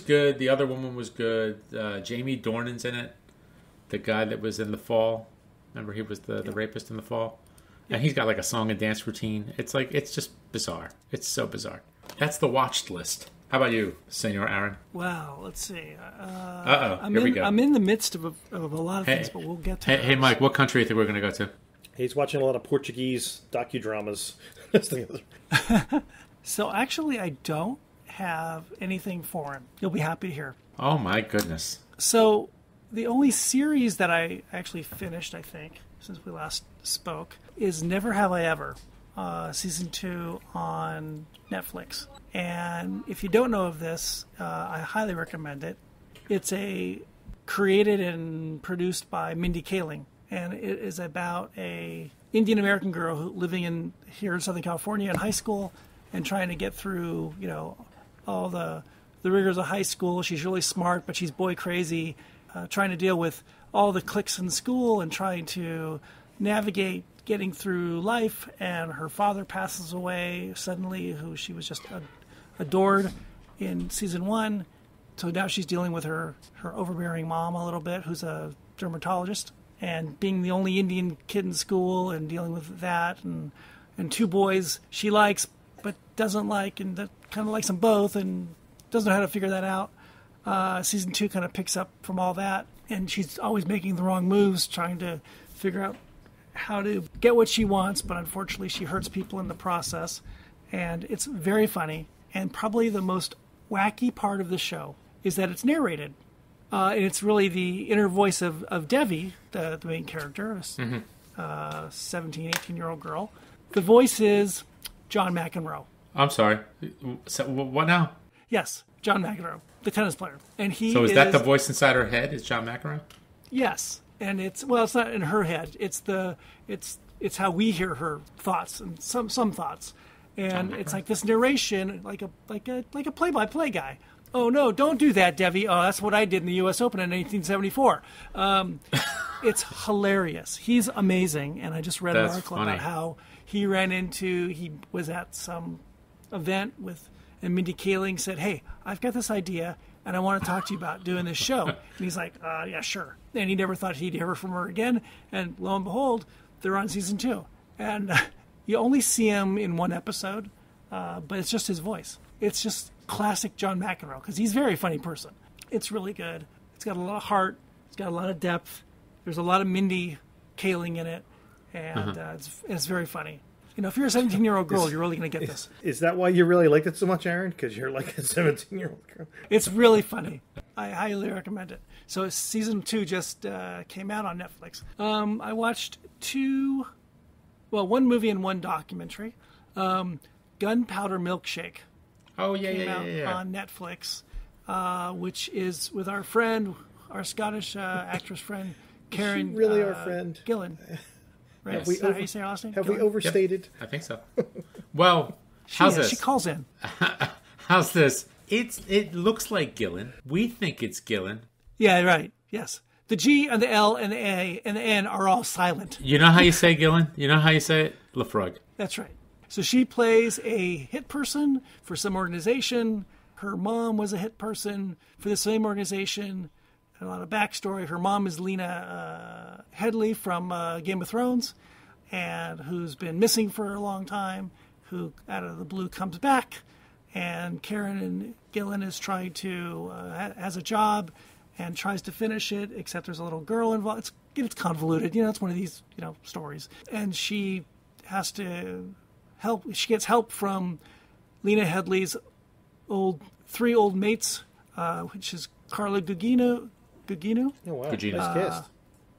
good. The other woman was good. Jamie Dornan's in it. The guy that was in The Fall. Remember, he was the rapist in The Fall? And he's got like a song and dance routine. It's just bizarre. It's so bizarre. That's the watched list. How about you, Senor Aaron? Wow, let's see. Here we go. I'm in the midst of a lot of things, but we'll get to Hey, Mike, what country do you think we're going to go to? He's watching a lot of Portuguese docudramas. So actually, I don't have anything foreign. You'll be happy to hear. Oh, my goodness. So the only series that I actually finished, I think, since we last spoke, is Never Have I Ever, season 2 on Netflix. And if you don't know of this, I highly recommend it. It's created and produced by Mindy Kaling, and it is about a Indian American girl living here in Southern California in high school and trying to get through, all the rigors of high school. She's really smart, but she's boy crazy, trying to deal with all the cliques in school and trying to navigate getting through life. And her father passes away suddenly, who she was just adored in season 1. So now she's dealing with her overbearing mom a little bit, who's a dermatologist, and being the only Indian kid in school and dealing with that, and 2 boys she likes, but doesn't like, and kind of likes them both, and doesn't know how to figure that out. Season 2 kind of picks up from all that, and she's always making the wrong moves, trying to figure out how to get what she wants, but unfortunately she hurts people in the process. And it's very funny, and probably the most wacky part of the show is that it's narrated. And it's really the inner voice of Devi, the main character, 17, 18-year-old girl. The voice is John McEnroe. I'm sorry. So, what now? Yes, John McEnroe, the tennis player. And So is that the voice inside her head? Is John McEnroe? Yes, and it's not in her head. It's how we hear her thoughts and some thoughts, and it's like this narration, like a play-by-play guy. Oh no, don't do that, Devi. Oh, that's what I did in the U.S. Open in 1874. It's hilarious. He's amazing, and I just read an article about how he was at some event and Mindy Kaling said, "Hey, I've got this idea, and I want to talk to you about doing this show." And he's like, "Yeah, sure." And he never thought he'd hear from her again. And lo and behold, they're on season 2, and you only see him in one episode, but it's just his voice. It's just classic John McEnroe, because he's a very funny person. It's really good. It's got a lot of heart. It's got a lot of depth. There's a lot of Mindy Kaling in it, and it's very funny. You know, if you're a 17-year-old girl, you're really going to get this. Is that why you really liked it so much, Aaron? Because you're like a 17-year-old girl? It's really funny. I highly recommend it. So season 2 just came out on Netflix. I watched one movie and one documentary. Gunpowder Milkshake. Oh, yeah, came out on Netflix, which is with our friend, our Scottish actress friend, Karen. Is she really our friend? Gillan. Right? Is that how you say her last name? Have we overstated? Yep, I think so. Well, how's this? She calls in. How's this? It looks like Gillan. We think it's Gillan. Yeah, right. Yes. The G and the L and the A and the N are all silent. You know how you say Gillan? You know how you say it? Lefroy. That's right. So she plays a hit person for some organization. Her mom was a hit person for the same organization. A lot of backstory. Her mom is Lena Headey from Game of Thrones, and who's been missing for a long time, who out of the blue comes back. And Karen and Gillan is trying to, has a job and tries to finish it, except there's a little girl involved. It's convoluted. It's one of these, stories. And she has to help. She gets help from Lena Headey's three old mates, which is Carla Gugino. Oh, wow. Nice cast.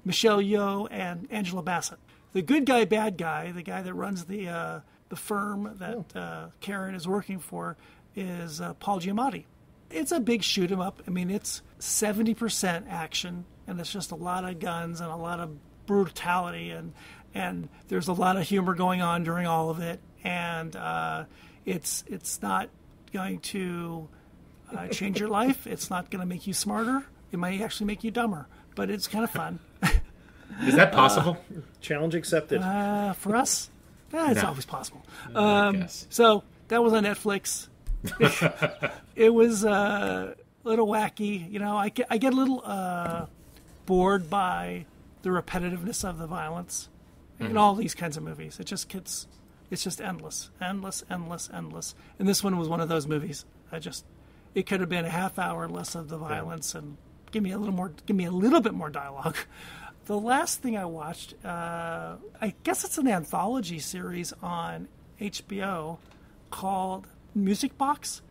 Michelle Yeoh and Angela Bassett. The good guy, bad guy, the guy that runs the firm that Karen is working for, is Paul Giamatti. It's a big shoot 'em up. I mean, it's 70% action, and it's just a lot of guns and a lot of brutality, and there's a lot of humor going on during all of it, and it's not going to change your life. It's not going to make you smarter. It might actually make you dumber, but it's kind of fun. Is that possible? Challenge accepted. For us, it's always possible. I guess. So that was on Netflix. It was a little wacky. I get a little bored by the repetitiveness of the violence in all these kinds of movies. It's just endless. And this one was one of those movies. It could have been a half hour less of the violence and give me a little bit more dialogue. The last thing I watched, I guess it's an anthology series on HBO called Music Box,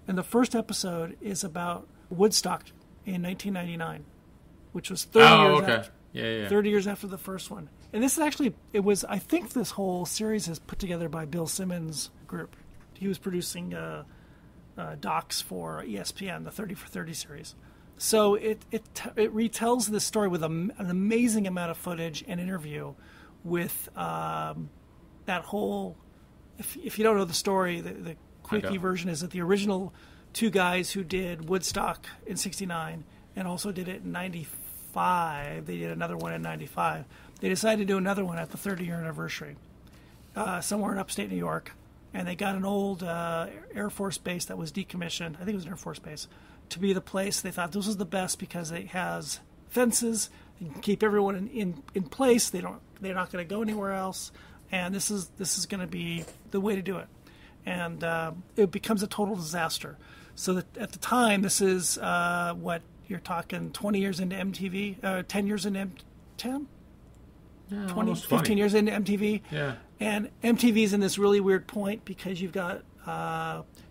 and the first episode is about Woodstock in 1999, which was 30 years after the first one. And this is actually, I think this whole series is put together by Bill Simmons' group. He was producing docs for ESPN, the 30 for 30 series. So it retells this story with an amazing amount of footage and interview with that whole. If you don't know the story, the quickie version is that the original two guys who did Woodstock in '69 and also did it in '95. They did another one in '95. They decided to do another one at the 30-year anniversary somewhere in upstate New York, and they got an old Air Force base that was decommissioned. I think it was an Air Force base. To be the place. They thought this was the best because it has fences. You can keep everyone in place. They're not going to go anywhere else, and this is going to be the way to do it. and it becomes a total disaster. So that at the time, this is what you're talking 20 years into MTV, 10 years into 10? Yeah, 20, 15 years into MTV. Yeah. And MTV's in this really weird point because you've got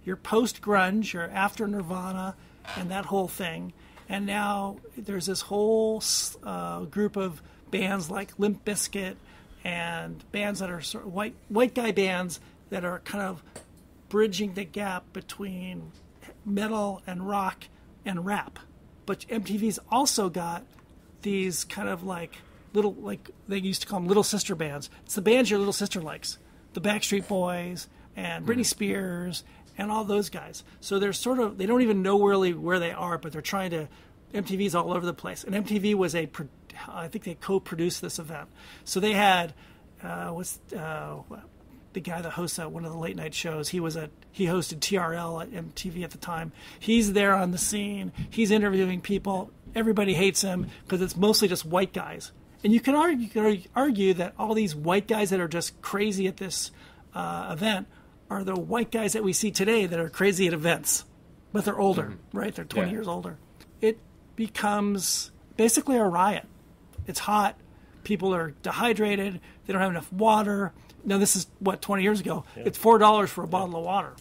your post-grunge, your after Nirvana, and that whole thing. And now there's this whole group of bands like Limp Bizkit and bands that are sort of white guy bands that are kind of bridging the gap between metal and rock and rap. But MTV's also got these kind of like little, like they used to call them little sister bands. It's the bands your little sister likes. The Backstreet Boys and Britney Spears and all those guys. So they're sort of, they don't even know really where they are, but they're trying to, MTV's all over the place. And MTV was I think they co-produced this event. So they had, the guy that hosts one of the late night shows, he hosted TRL at MTV at the time. He's there on the scene. He's interviewing people. Everybody hates him because it's mostly just white guys. And you can argue that all these white guys that are just crazy at this event are the white guys that we see today that are crazy at events, but they're older, right? They're 20 years older. It becomes basically a riot. It's hot. People are dehydrated. They don't have enough water. Now, this is, 20 years ago? Yeah. It's $4 for a bottle of water.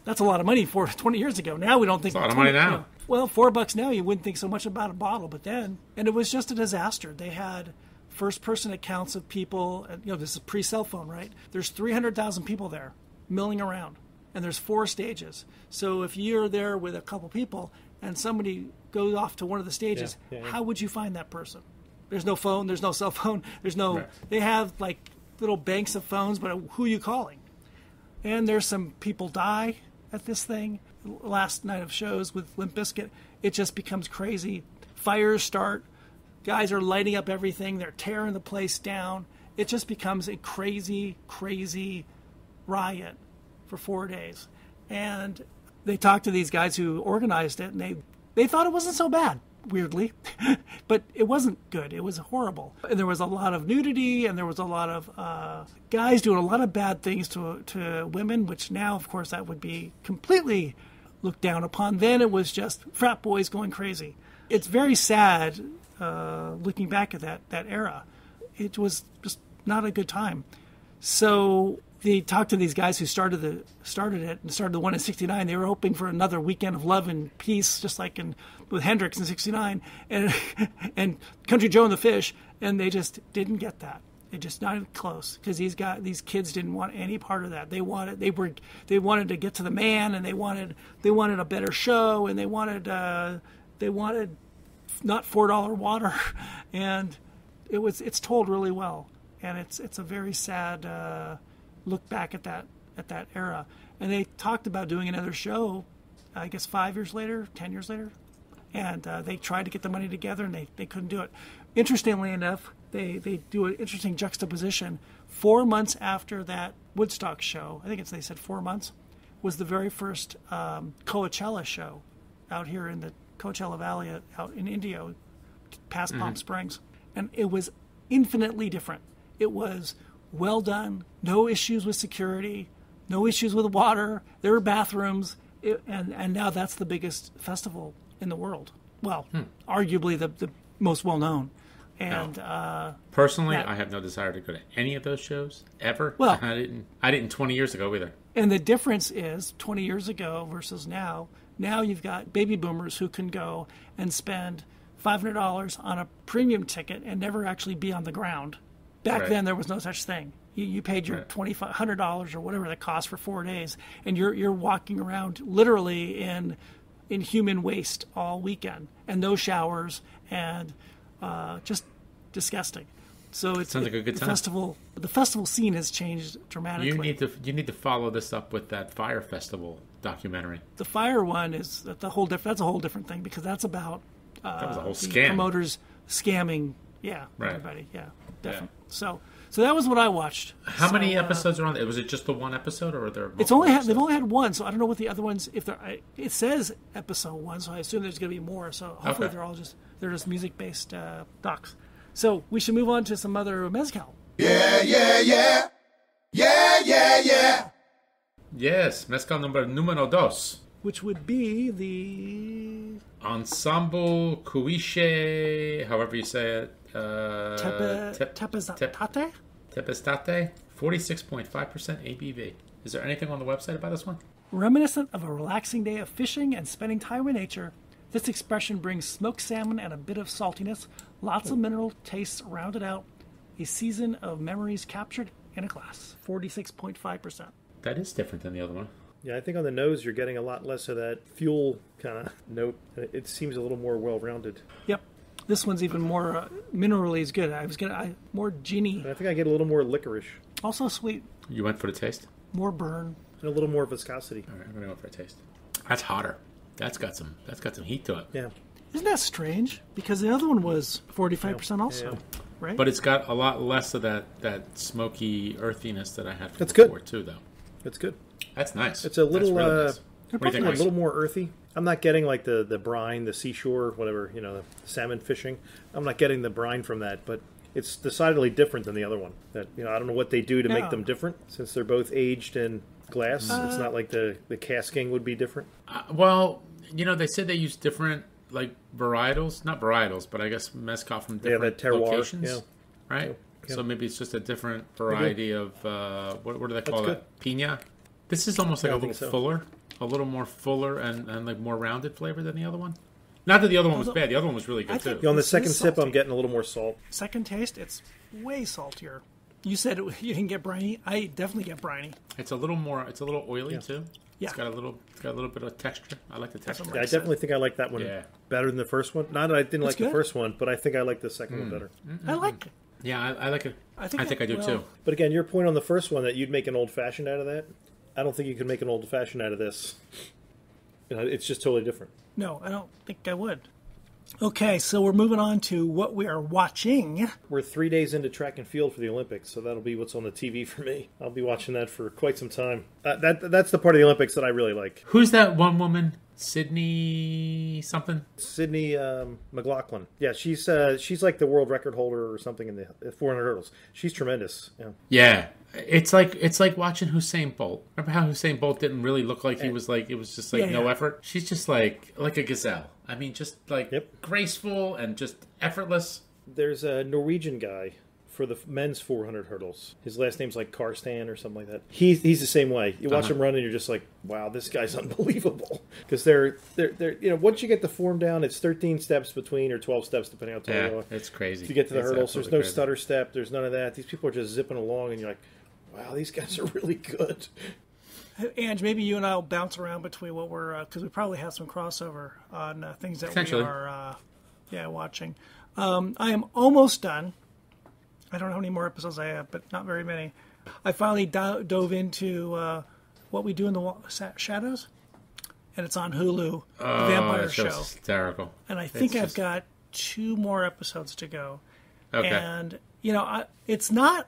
That's a lot of money for 20 years ago. Now we don't think... It's a lot of money now. You know, well, $4 now, you wouldn't think so much about a bottle, but then... And it was just a disaster. They had first-person accounts of people... this is pre-cell phone, right? There's 300,000 people there milling around, and there's 4 stages. So if you're there with a couple people and somebody goes off to one of the stages, how would you find that person? There's no phone. There's no cell phone. There's no... Right. They have, little banks of phones, but who are you calling? And there's some people die at this thing. Last night of shows with Limp Bizkit, it just becomes crazy. Fires start. Guys are lighting up everything. They're tearing the place down. It just becomes a crazy, crazy riot for 4 days. And they talked to these guys who organized it, and they thought it wasn't so bad. Weirdly, but it wasn't good. It was horrible. And there was a lot of nudity, and there was a lot of guys doing a lot of bad things to women, which now, of course, that would be completely looked down upon. Then it was just frat boys going crazy. It's very sad looking back at that era. It was just not a good time. So they talked to these guys who started it and started the one in '69. They were hoping for another weekend of love and peace, just like with Hendrix in '69 and Country Joe and the Fish, and they just didn't get that. They just not even close, because these kids didn't want any part of that. They wanted to get to the man, and they wanted a better show, and they wanted not $4 water, and it's told really well, and it's a very sad look back at that era. And they talked about doing another show, I guess 5 years later, 10 years later, and they tried to get the money together, and they couldn't do it. Interestingly enough, they do an interesting juxtaposition. 4 months after that Woodstock show, I think they said 4 months, was the very first Coachella show out here in the Coachella Valley out in Indio, past Palm Springs. And it was infinitely different. It was well done, no issues with security, no issues with water. There were bathrooms, and now that's the biggest festival in the world. Well, arguably the most well-known. And personally, I have no desire to go to any of those shows ever. Well, I didn't 20 years ago either. And the difference is 20 years ago versus now. Now you've got baby boomers who can go and spend $500 on a premium ticket and never actually be on the ground. Back then, there was no such thing. You paid your $2,500 or whatever that cost for 4 days, and you're walking around literally in human waste all weekend, and no showers, and just disgusting. So it sounds like a good time. The festival scene has changed dramatically. You need to follow this up with that Fire Festival documentary. The Fire one that's a whole different thing, because that's about that was a whole scam. Promoters scamming. Yeah, everybody. Yeah, definitely. Yeah. So that was what I watched. How many episodes are on it? Was it just the one episode, or are there? They've only had one, so I don't know what the other ones. It says episode 1, so I assume there's going to be more. So hopefully they're just music based docs. So we should move on to some other mezcal. Yeah. Yes, mezcal numero dos. Which would be the Ensemble Cuishe, however you say it. Tepextate? Tepextate, 46.5% ABV. Is there anything on the website about this one? Reminiscent of a relaxing day of fishing and spending time in nature, this expression brings smoked salmon and a bit of saltiness, lots of mineral tastes rounded out, a season of memories captured in a glass. 46.5%. That is different than the other one. Yeah, I think on the nose you're getting a lot less of that fuel kind of note. It seems a little more well-rounded. Yep. This one's even more minerally is good. I was getting more ginny. And I think I get a little more licorice. Also sweet. You went for the taste? More burn. And a little more viscosity. All right, I'm going to go for a taste. That's hotter. That's got some heat to it. Yeah. Isn't that strange? Because the other one was 45% also, right? But it's got a lot less of that smoky earthiness that I had That's before, good. too, though. That's good. That's nice. It's a little, really nice. What do you think, a little more earthy. I'm not getting like the brine, the seashore, whatever, the salmon fishing. I'm not getting the brine from that, but it's decidedly different than the other one. That I don't know what they do to make them different, since they're both aged in glass. It's not like the casking would be different. Well, they said they use different varietals, not varietals, but I guess mezcal from different locations, right? Yeah. So maybe it's just a different variety of what do they call that? Piña. This is almost like a little fuller, a little more fuller and like more rounded flavor than the other one. Not that the other one was bad. The other one was really good too. On the second sip, I'm getting a little more salt. Second taste, it's way saltier. You said you didn't get briny. I definitely get briny. It's a little more. It's a little oily too. Yeah. It's got a little bit of texture. I like the texture. Yeah, I definitely think I like that one better than the first one. Not that I didn't like the first one, but I think I like the second one better. Mm-hmm. I like it. Yeah, I like it. I think I do too. But again, your point on the first one that you'd make an old fashioned out of that, I don't think you could make an old fashioned out of this. It's just totally different. No, I don't think I would. Okay, so we're moving on to what we are watching. We're 3 days into track and field for the Olympics, so that'll be what's on the TV for me. I'll be watching that for quite some time. That's the part of the Olympics that I really like. Who's that one woman? Sydney something? Sydney McLaughlin. Yeah, she's like the world record holder or something in the 400 hurdles. She's tremendous. Yeah. It's like watching Usain Bolt. Remember how Usain Bolt didn't really look like he was like, it was just like no effort? She's just like a gazelle. I mean, just like graceful and just effortless. There's a Norwegian guy for the men's 400 hurdles. His last name's like Karsten or something like that. He's the same way. You watch him run and you're just like, wow, this guy's unbelievable. Because they're once you get the form down, it's 13 steps between or 12 steps depending on how tall you are. It's crazy. To get to the hurdles, there's no stutter step. There's none of that. These people are just zipping along and you're like, wow, these guys are really good. Ange, maybe you and I will bounce around between what we're because we probably have some crossover on things that we are watching. I am almost done. I don't know how many more episodes I have, but not very many. I finally dove into What We Do in the Shadows, and it's on Hulu. The Vampire Show. Hysterical. And I think I've got 2 more episodes to go. Okay. And it's not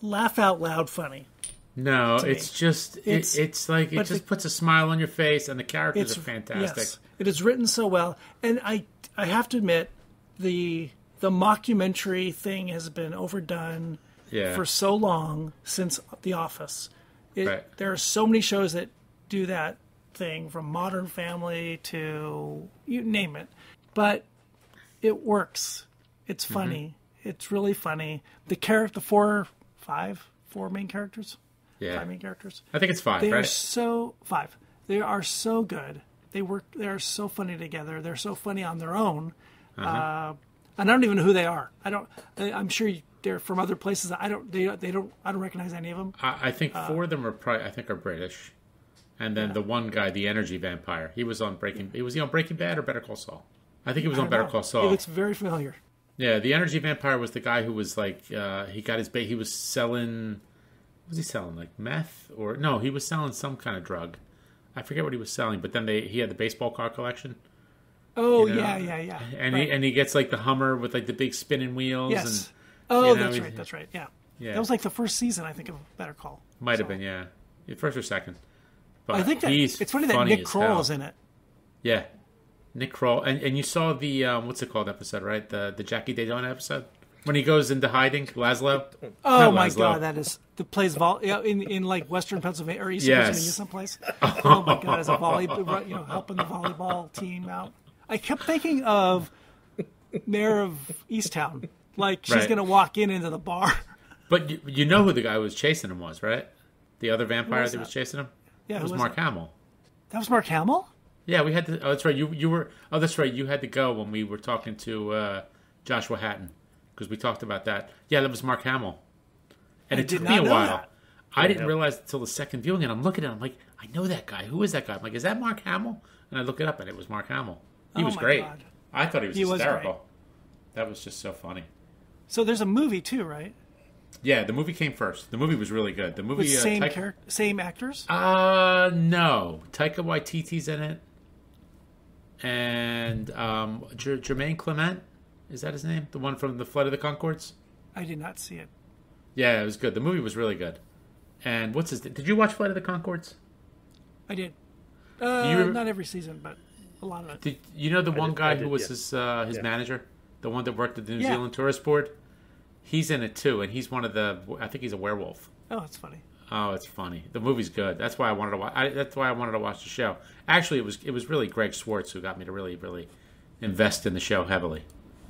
laugh out loud funny. No, it's just it's like it just puts a smile on your face, and the characters are fantastic. Yes, it is written so well, and I have to admit the mockumentary thing has been overdone for so long since The Office. There are so many shows that do that thing, from Modern Family to you name it, but it works. It's funny. Mm-hmm. It's really funny. The four main characters. Yeah. 5 main characters. I think it's 5, They right? are so 5. They are so good. They are so funny together. They're so funny on their own. And I don't even know who they are. I'm sure they're from other places. I don't recognize any of them. I think 4 of them are British. And then the one guy, the energy vampire, he was on Breaking Bad or Better Call Saul? I think he was on Better Call Saul. He looks very familiar. Yeah, the energy vampire was the guy who was like he got his he was selling. What was he selling, like meth? Or no, he was selling some kind of drug. I forget what he was selling, but then he had the baseball card collection. Oh, yeah. And he gets like the Hummer with like the big spinning wheels. Yes. And, that's right. Yeah. That was like the first season, I think, of Better Call. Might have been, yeah. First or second. But I think it's funny that Nick Kroll is in it. Yeah. Nick Kroll. And you saw the, what's it called episode, right? The Jackie Daytona episode? When he goes into hiding, Laszlo. Oh Not my Laszlo. God, that is the plays in like Western Pennsylvania or Eastern Yes. Pennsylvania someplace. Oh my God, as a volleyball, helping the volleyball team out. I kept thinking of Mayor of Easttown, like she's Right. gonna walk into the bar. But you know who the guy who was chasing him was, right? The other vampire was that was that? chasing him? Yeah, It who was was Mark that? Hamill. That was Mark Hamill. Yeah, we had to. Oh, that's right. You were. Oh, that's right. You had to go when we were talking to Joshua Hatton because we talked about that. Yeah, that was Mark Hamill. And I it did took me not a know while. that. I didn't realize until the second viewing, and I'm looking at it. I'm like, I know that guy. Who is that guy? I'm like, is that Mark Hamill? And I look it up, and it was Mark Hamill. He Oh was my great. God. I thought he was He was hysterical. great. That was just so funny. So there's a movie too, right? Yeah, the movie came first. The movie was really good. The movie With same actors. No. Taika Waititi's in it. And Jermaine Clement, is that his name? The one from the Flight of the Conchords? I did not see it. Yeah, it was good. The movie was really good. And what's his name? Did you watch Flight of the Conchords? I did. you- Not every season, but a lot of it. Did you know the one guy did, who was yeah. his manager? The one that worked at the New Yeah. Zealand Tourist Board? He's in it too, and he's one of the... I think he's a werewolf. Oh, that's funny. Oh, it's funny. The movie's good. That's why I wanted to watch. That's why I wanted to watch the show. Actually, it was really Greg Swartz who got me to really invest in the show heavily.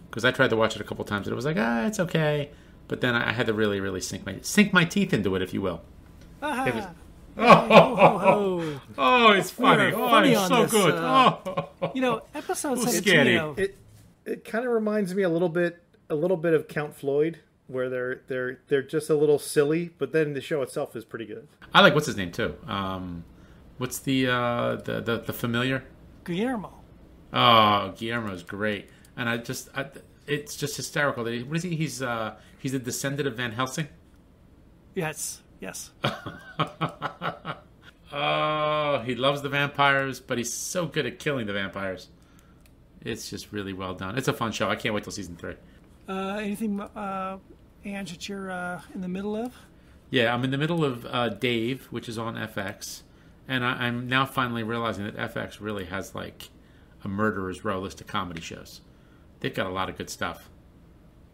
Because I tried to watch it a couple times and it was like, it's okay. But then I had to really sink my teeth into it, if you will. It was, Oh, it's funny. We're Oh, funny it's on so this, good. Episode Who's 17. scared? It kind of reminds me a little bit of Count Floyd, where they're just a little silly, but then the show itself is pretty good. I like what's his name too. What's the familiar? Guillermo. Oh, Guillermo's great, and it's just hysterical that what is he? He's a descendant of Van Helsing. Yes. Oh, he loves the vampires, but he's so good at killing the vampires. It's just really well done. It's a fun show. I can't wait till season 3. Anything, Ange, that you're in the middle of? Yeah, I'm in the middle of Dave, which is on FX, and I'm now finally realizing that FX really has like a murderer's row list of comedy shows. They've got a lot of good stuff.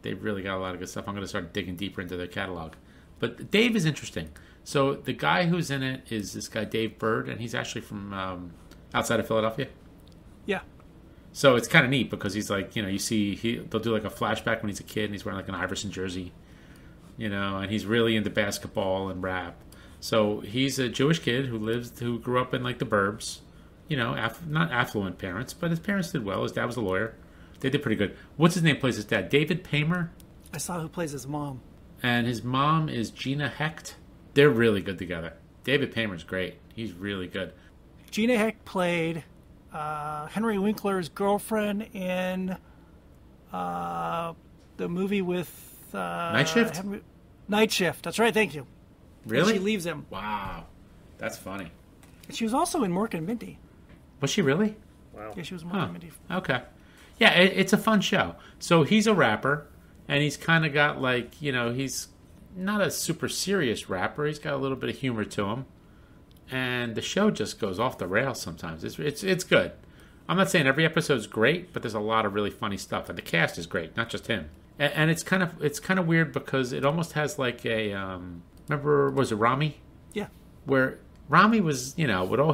They've really got a lot of good stuff. I'm going to start digging deeper into their catalog. But Dave is interesting. So the guy who's in it is this guy Dave Bird, and he's actually from outside of Philadelphia. Yeah. So it's kind of neat because he's like, you see they'll do like a flashback when he's a kid and he's wearing like an Iverson jersey, and he's really into basketball and rap. So he's a Jewish kid who grew up in like the burbs, not affluent parents, but his parents did well. His dad was a lawyer. They did pretty good. What's his name plays his dad? David Paymer. I saw who plays his mom. And his mom is Gina Hecht. They're really good together. David Paymer's great. He's really good. Gina Hecht played Henry Winkler's girlfriend in the movie with Night Shift? Night Shift. That's right. Thank you. Really? And she leaves him. Wow. That's funny. And she was also in Mork and Mindy. Was she really? Wow. Yeah, she was in Mork and Mindy. Okay. Yeah, it's a fun show. So he's a rapper, and he's kind of got like, he's not a super serious rapper. He's got a little bit of humor to him. And the show just goes off the rails sometimes. It's good. I'm not saying every episode's great, but there's a lot of really funny stuff. And the cast is great, not just him. And it's kind of weird because it almost has like a remember, was it Rami? Yeah. Where Rami was, with all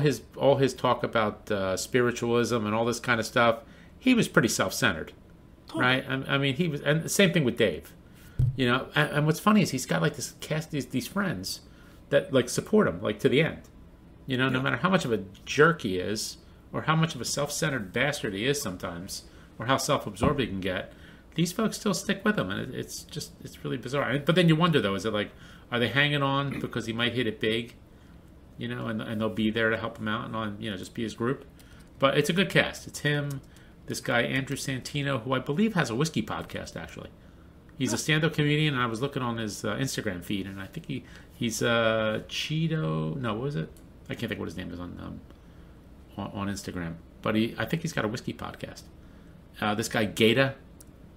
his talk about spiritualism and all this kind of stuff, he was pretty self-centered, right? I mean, he was, and the same thing with Dave, And what's funny is he's got like this cast, these friends that like support him like to the end, no matter how much of a jerk he is, or how much of a self-centered bastard he is sometimes, or how self-absorbed he can get. These folks still stick with him, and it's really bizarre. But then you wonder though, is it like, are they hanging on because he might hit it big, and they'll be there to help him out and on, just be his group. But it's a good cast. It's him, this guy Andrew Santino, who I believe has a whiskey podcast actually. He's a stand-up comedian, and I was looking on his Instagram feed, and I think he's Cheeto. No, what was it? I can't think what his name is on Instagram. But I think he's got a whiskey podcast. This guy Gata,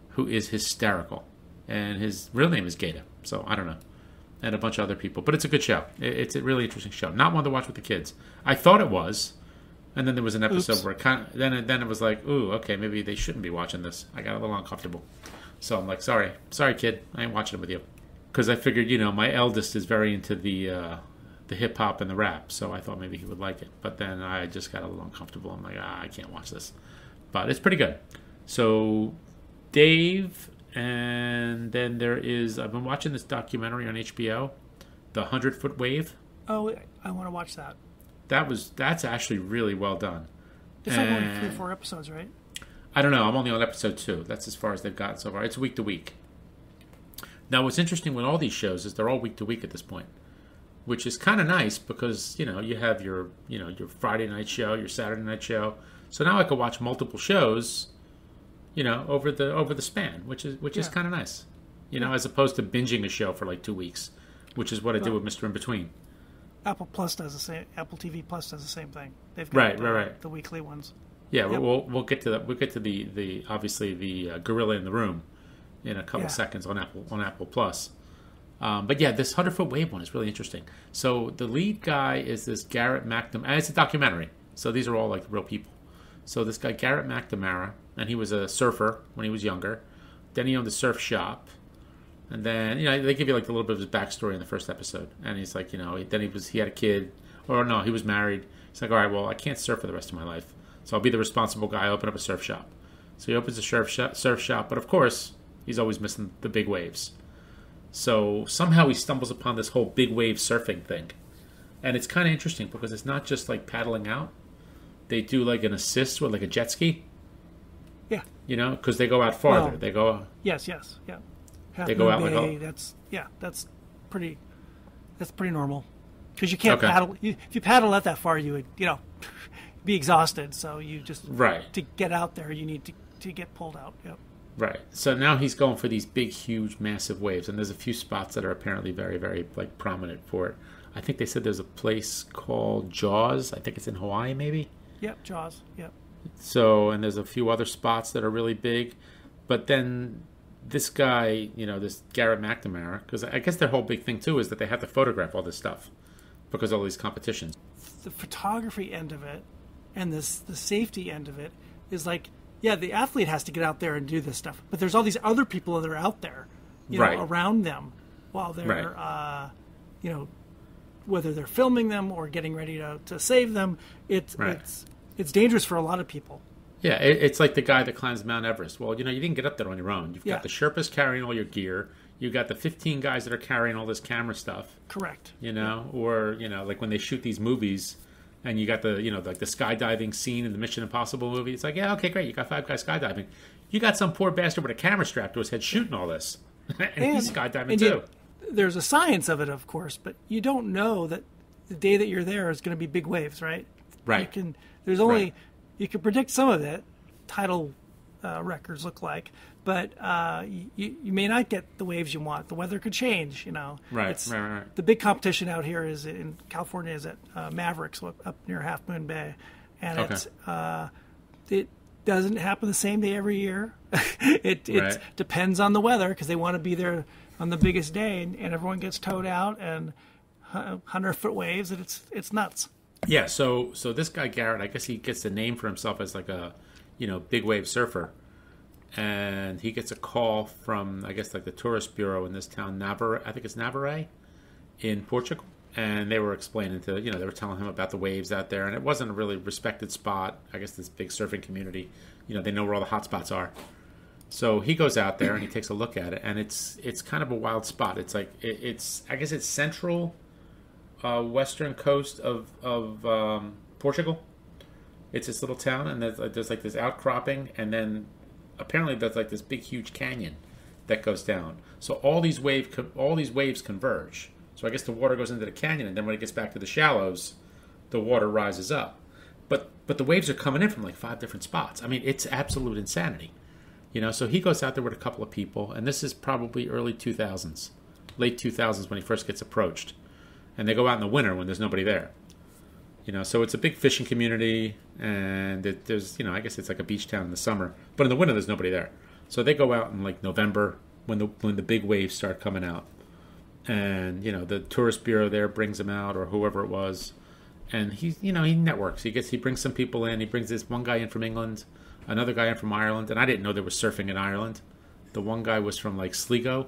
who is hysterical, and his real name is Gata. So I don't know, and a bunch of other people. But it's a good show. It's a really interesting show. Not one to watch with the kids. I thought it was, and then there was an episode where it then it was like, ooh, okay, maybe they shouldn't be watching this. I got a little uncomfortable. So I'm like, sorry, kid, I ain't watching it with you, because I figured, my eldest is very into the hip hop and the rap, so I thought maybe he would like it. But then I just got a little uncomfortable. I'm like, I can't watch this, but it's pretty good. So Dave, and then I've been watching this documentary on HBO, The 100-Foot Wave. Oh, I want to watch that. That's actually really well done. It's like only 3 or 4 episodes, right? I don't know. I'm only on episode 2. That's as far as they've gotten so far. It's week to week. Now, what's interesting with all these shows is they're all week to week at this point, which is kind of nice because, you have your Friday night show, your Saturday night show. So now I could watch multiple shows, over the span, which is kind of nice, as opposed to binging a show for like 2 weeks, which is what I did with Mr. Inbetween. Apple Plus does the same. Apple TV Plus does the same thing. They've got the weekly ones. Yeah, yep. we'll get to that. We'll get to the obviously the gorilla in the room in a couple seconds on Apple Plus. But yeah, this 100-Foot Wave one is really interesting. So the lead guy is this Garrett McNamara, and it's a documentary. So these are all like real people. So this guy Garrett McNamara, and he was a surfer when he was younger. Then he owned a surf shop. And then, they give you like a little bit of his backstory in the first episode. And he's like, then he had a kid. Or no, he was married. He's like, all right, well, I can't surf for the rest of my life. So I'll be the responsible guy. I'll open up a surf shop. So he opens a surf shop. But of course, he's always missing the big waves. So somehow he stumbles upon this whole big wave surfing thing. And it's kind of interesting because it's not just like paddling out. They do like an assist with like a jet ski. Yeah. Because they go out farther. Well, they go. Yes. Yeah. They go out Bay, like that's pretty normal. Because you can't paddle. If you paddle out that far, you would be exhausted. So you just to get out there, you need to get pulled out. Yep. Right. So now he's going for these big, huge, massive waves, and there's a few spots that are apparently very, very like prominent for it. I think they said there's a place called Jaws. I think it's in Hawaii, maybe. Yep, Jaws. Yep. So, and there's a few other spots that are really big, but then this guy, this Garrett McNamara, because I guess their whole big thing too is that they have to photograph all this stuff because of all these competitions. The photography end of it and the safety end of it is like, yeah, the athlete has to get out there and do this stuff, but there's all these other people that are out there, around them while they're, whether they're filming them or getting ready to save them. It's dangerous for a lot of people. Yeah, it's like the guy that climbs Mount Everest. Well, you didn't get up there on your own. You've got the Sherpas carrying all your gear. You've got the 15 guys that are carrying all this camera stuff. Correct. Or, like when they shoot these movies and you got the, like the skydiving scene in the Mission Impossible movie. It's like, yeah, okay, great. You got 5 guys skydiving. You got some poor bastard with a camera strapped to his head shooting all this. and he's skydiving too. There's a science of it, of course, but you don't know that the day that you're there is going to be big waves, right? Right. You can predict some of it, tidal records look like, but you may not get the waves you want. The weather could change, Right. The big competition out here is in California is at Mavericks up near Half Moon Bay, and it doesn't happen the same day every year. It depends on the weather because they want to be there on the biggest day, and everyone gets towed out and 100-foot waves, and it's nuts. Yeah, so this guy Garrett, I guess he gets the name for himself as like a, big wave surfer, and he gets a call from, I guess, like the tourist bureau in this town, I think it's Navarre, in Portugal, and they were explaining to, they were telling him about the waves out there, and it wasn't a really respected spot. I guess this big surfing community, they know where all the hot spots are. So he goes out there and he takes a look at it, and it's kind of a wild spot. It's like I guess it's central. Western coast of Portugal. It's this little town, and there's like this outcropping, and then apparently there's like this big, huge canyon that goes down. So all these waves converge. So I guess the water goes into the canyon, and then when it gets back to the shallows, the water rises up. But the waves are coming in from like 5 different spots. I mean, it's absolute insanity. So he goes out there with a couple of people, and this is probably early 2000s, late 2000s when he first gets approached. And they go out in the winter when there's nobody there. So it's a big fishing community, and there's, I guess it's like a beach town in the summer. But in the winter, there's nobody there. So they go out in like November when the big waves start coming out. And, the tourist bureau there brings him out, or whoever it was. And he networks. He brings some people in. He brings this one guy in from England, another guy in from Ireland. And I didn't know there was surfing in Ireland. The one guy was from like Sligo,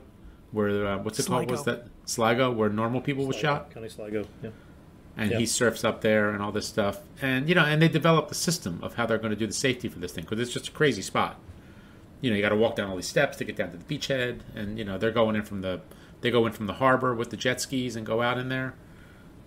where what's it called? Sligo. Was that Sligo, where normal people were shot? County Sligo, yeah. And he surfs up there and all this stuff. And, and they developed a system of how they're going to do the safety for this thing, because it's just a crazy spot. You got to walk down all these steps to get down to the beachhead, and, they're going in from the harbor with the jet skis and go out in there.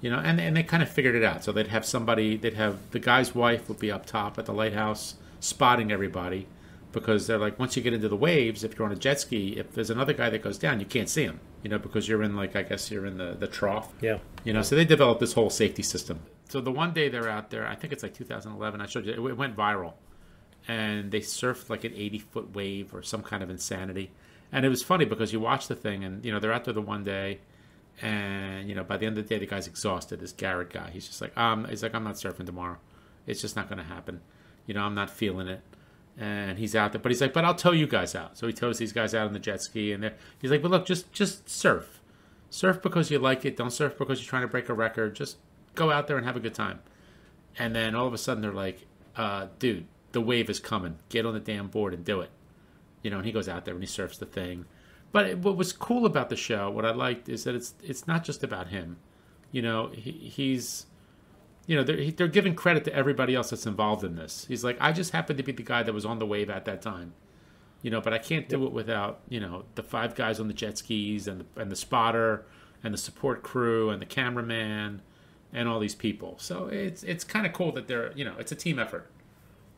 And they kind of figured it out. So they'd have the guy's wife would be up top at the lighthouse spotting everybody, because they're like, once you get into the waves, if you're on a jet ski, if there's another guy that goes down, you can't see him, because you're in I guess you're in the trough. Yeah. So they developed this whole safety system. So the one day they're out there, I think it's like 2011, I showed you, it went viral. And they surfed like an 80-foot wave or some kind of insanity. And it was funny because you watch the thing and, they're out there the one day. And, by the end of the day, the guy's exhausted, this Garrett guy. He's just like, I'm not surfing tomorrow. It's just not going to happen. I'm not feeling it. And he's out there. But he's like, but I'll tow you guys out. So he tows these guys out on the jet ski. And he's like, but look, just surf. Surf because you like it. Don't surf because you're trying to break a record. Just go out there and have a good time. And then all of a sudden they're like, dude, the wave is coming. Get on the damn board and do it. And he goes out there and he surfs the thing. But what was cool about the show, what I liked, is that it's not just about him. He's... they're giving credit to everybody else that's involved in this. He's like, I just happened to be the guy that was on the wave at that time. But I can't do it without, the 5 guys on the jet skis and the spotter and the support crew and the cameraman and all these people. So it's kind of cool that they're, it's a team effort.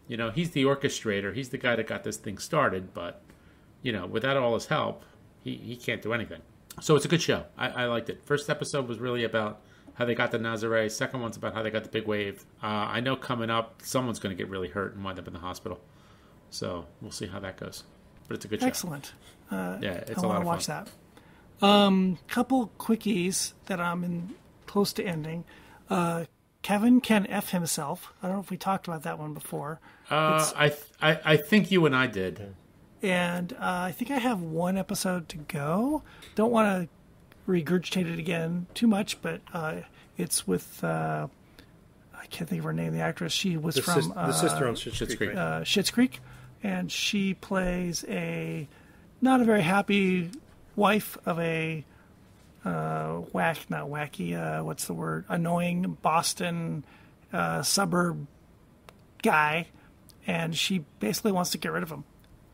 He's the orchestrator. He's the guy that got this thing started. But, without all his help, he can't do anything. So it's a good show. I liked it. First episode was really about how they got the Nazare. Second one's about how they got the big wave. I know coming up, someone's going to get really hurt and wind up in the hospital. So we'll see how that goes. But it's a good show. Excellent. It's I a lot want of to watch fun. that. Couple quickies that I'm close to ending. Kevin can F himself. I don't know if we talked about that one before. I think you and I did. And I think I have one episode to go. Don't want to regurgitate it again too much, but it's with I can't think of her name. The actress, she was from the sister on Schitt's Creek. Right? Schitt's Creek, and she plays not a very happy wife of a annoying Boston suburb guy, and she basically wants to get rid of him.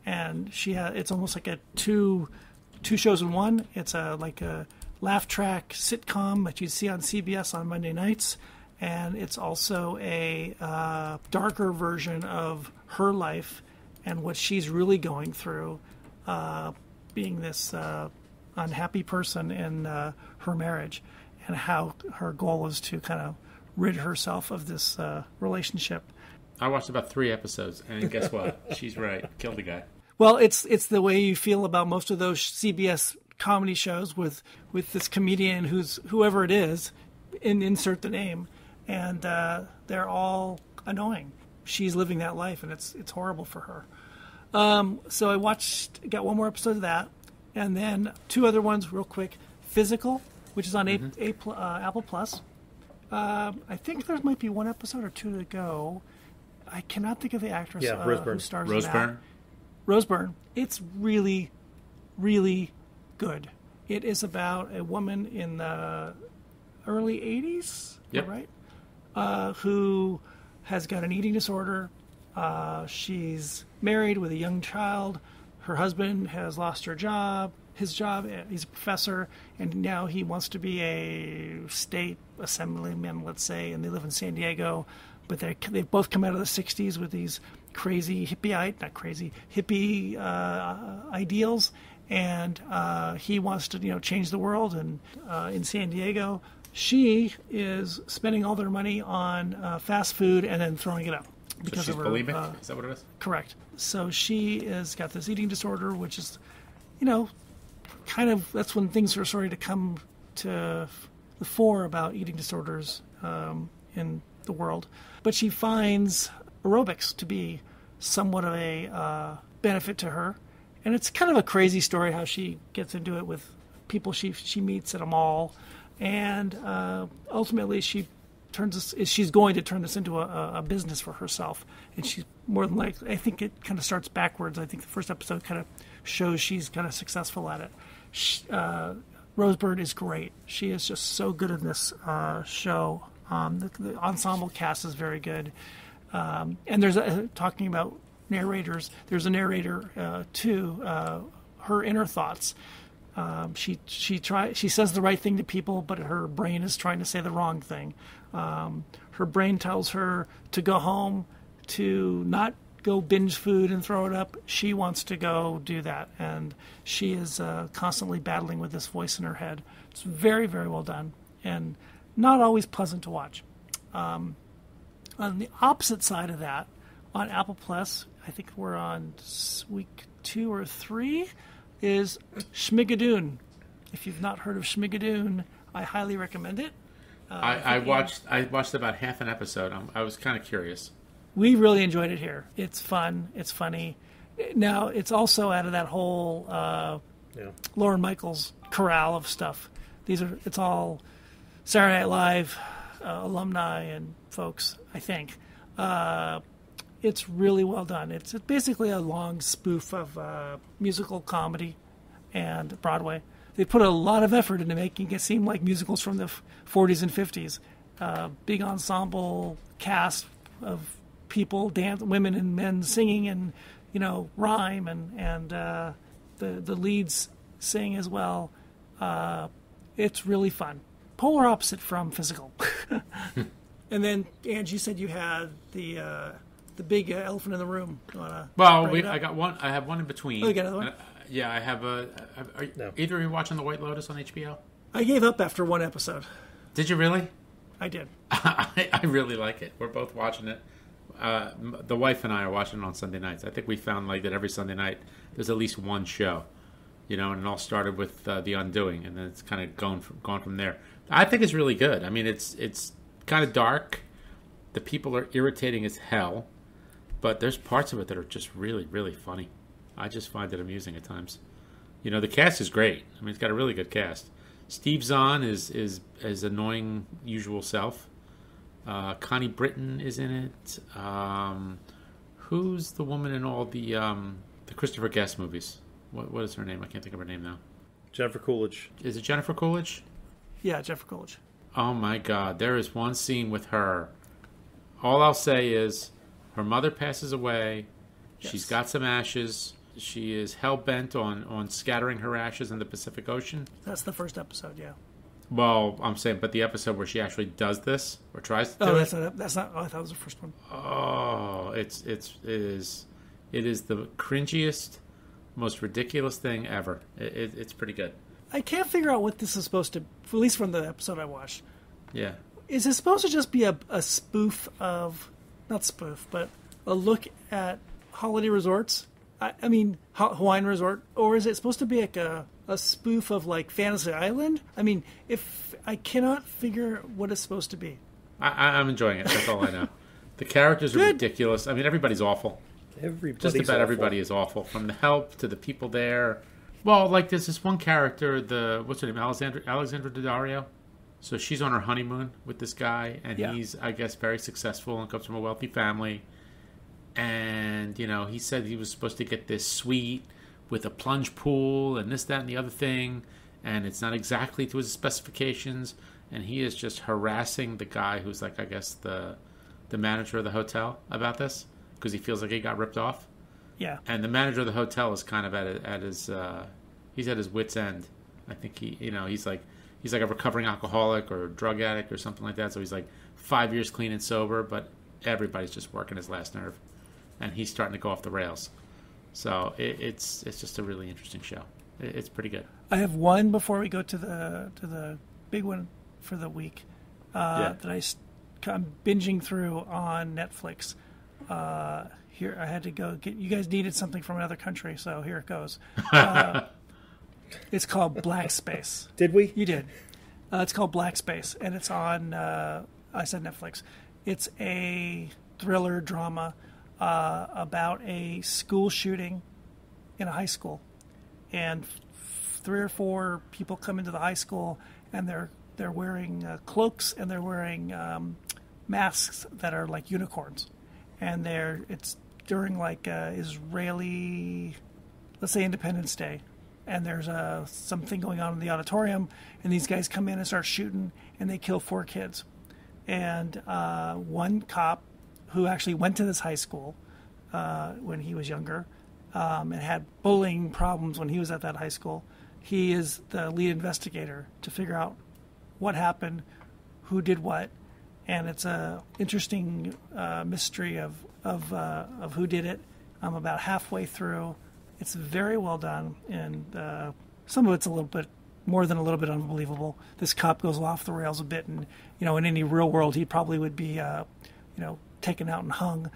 And it's almost like a two shows in one. It's like a laugh track sitcom that you see on CBS on Monday nights, and it's also a darker version of her life and what she's really going through, being this unhappy person in her marriage, and how her goal is to kind of rid herself of this relationship. I watched about 3 episodes, and guess what? She's right. Killed the guy. Well, it's the way you feel about most of those CBS comedy shows with this comedian who's whoever it is, insert the name, and they're all annoying. She's living that life, and it's horrible for her. So I got one more episode of that, and then 2 other ones real quick. Physical, which is on Apple Plus. I think there might be 1 episode or 2 to go. I cannot think of the actress who stars in that. Rose Byrne. It's really, really good. It is about a woman in the early 80s, yep. Right? Who has got an eating disorder. She's married with a young child. Her husband has lost his job, he's a professor, and now he wants to be a state assemblyman, let's say, and they live in San Diego. But they've both come out of the 60s with these crazy hippie ideals, and he wants to change the world. And in San Diego, she is spending all their money on fast food and then throwing it out because she's of her. bulimic? Is that what it is? Correct. So she has got this eating disorder, which is, kind of that's when things are starting to come to the fore about eating disorders in the world. But she finds aerobics to be somewhat of a benefit to her. And it's kind of a crazy story how she gets into it with people she meets at a mall. And ultimately she she's going to turn this into a business for herself, and she's more than likely. I think it kind of starts backwards. I think the first episode kind of shows she's kind of successful at it. Rosebird is great. She is just so good in this show. The ensemble cast is very good, and there's talking about narrators. There's a narrator too. Her inner thoughts. She says the right thing to people, but her brain is trying to say the wrong thing. Her brain tells her to go home, to not go binge food and throw it up. She wants to go do that, and she is constantly battling with this voice in her head. It's very, very well done, and not always pleasant to watch. On the opposite side of that, on Apple Plus, I think we're on week 2 or 3, is Schmigadoon. If you've not heard of Schmigadoon, I highly recommend it. I watched about half an episode. I was kind of curious. We really enjoyed it here. It's fun. It's funny. Now, it's also out of that whole Lorne Michaels corral of stuff. It's all Saturday Night Live alumni and folks, I think. It's really well done. It's basically a long spoof of musical comedy and Broadway. They put a lot of effort into making it seem like musicals from the 40s and 50s. Big ensemble cast of people, women and men singing and rhyme, and the leads sing as well. It's really fun. Polar opposite from Physical. And then, Ange, you said you had the big elephant in the room. I got one. I have one in between. Oh, you got another one? Yeah, I have a. No. Either of you watching The White Lotus on HBO? I gave up after one episode. Did you really? I did. I really like it. We're both watching it. The wife and I are watching it on Sunday nights. I think we found that every Sunday night there's at least one show, and it all started with The Undoing, and then it's kind of gone from there. I think it's really good. I mean, it's kind of dark. The people are irritating as hell, but there's parts of it that are just really, really funny. I just find it amusing at times. The cast is great. I mean, it's got a really good cast. Steve Zahn is annoying usual self. Connie Britton is in it. Who's the woman in all the Christopher Guest movies? What is her name? I can't think of her name now. Jennifer Coolidge. Is it Jennifer Coolidge? Yeah, Jennifer Coolidge. Oh my God, there is one scene with her. All I'll say is her mother passes away. Yes. She's got some ashes. She is hell-bent on scattering her ashes in the Pacific Ocean. That's the first episode, yeah. Well, I'm saying, but the episode where she actually does this or tries to do it. That's not. Oh, I thought it was the first one. Oh, it is the cringiest, most ridiculous thing ever. It's pretty good. I can't figure out what this is supposed to. At least from the episode I watched. Yeah. Is it supposed to just be a spoof of, not spoof, but a look at holiday resorts? I mean, Hawaiian resort, or is it supposed to be like a spoof of like Fantasy Island? I mean, if I cannot figure what it's supposed to be. I'm enjoying it. That's all I know. The characters are ridiculous. I mean, everybody's awful. Everybody is awful, from the help to the people there. Well, like there's this one character, what's her name, Alexandra Daddario. So she's on her honeymoon with this guy, and he's, I guess, very successful and comes from a wealthy family. And, he said he was supposed to get this suite with a plunge pool and this, that, and the other thing. And it's not exactly to his specifications. And he is just harassing the guy who's like, I guess, the manager of the hotel about this. Because he feels like he got ripped off. Yeah. And the manager of the hotel is kind of at his, he's at his wit's end. I think he's like a recovering alcoholic or drug addict or something like that. So he's like 5 years clean and sober, but everybody's just working his last nerve. And he's starting to go off the rails. So it's just a really interesting show. It's pretty good. I have one before we go to the big one for the week that I'm binging through on Netflix. Here I had to go get. You guys needed something from another country, so here it goes. It's called Black Space. Did we? You did. It's called Black Space, and it's on. I said Netflix. It's a thriller drama. About a school shooting in a high school, and 3 or 4 people come into the high school, and they're they're wearing cloaks and they're wearing masks that are like unicorns, and it's during like Israeli, let's say Independence Day, and there's something going on in the auditorium, and these guys come in and start shooting, and they kill 4 kids, and one cop who actually went to this high school when he was younger and had bullying problems when he was at that high school. He is the lead investigator to figure out what happened, who did what, and it's a interesting mystery of who did it. I'm about halfway through. It's very well done, and some of it's a little bit more than a little bit unbelievable. This cop goes off the rails a bit, and in any real world, he probably would be taken out and hung,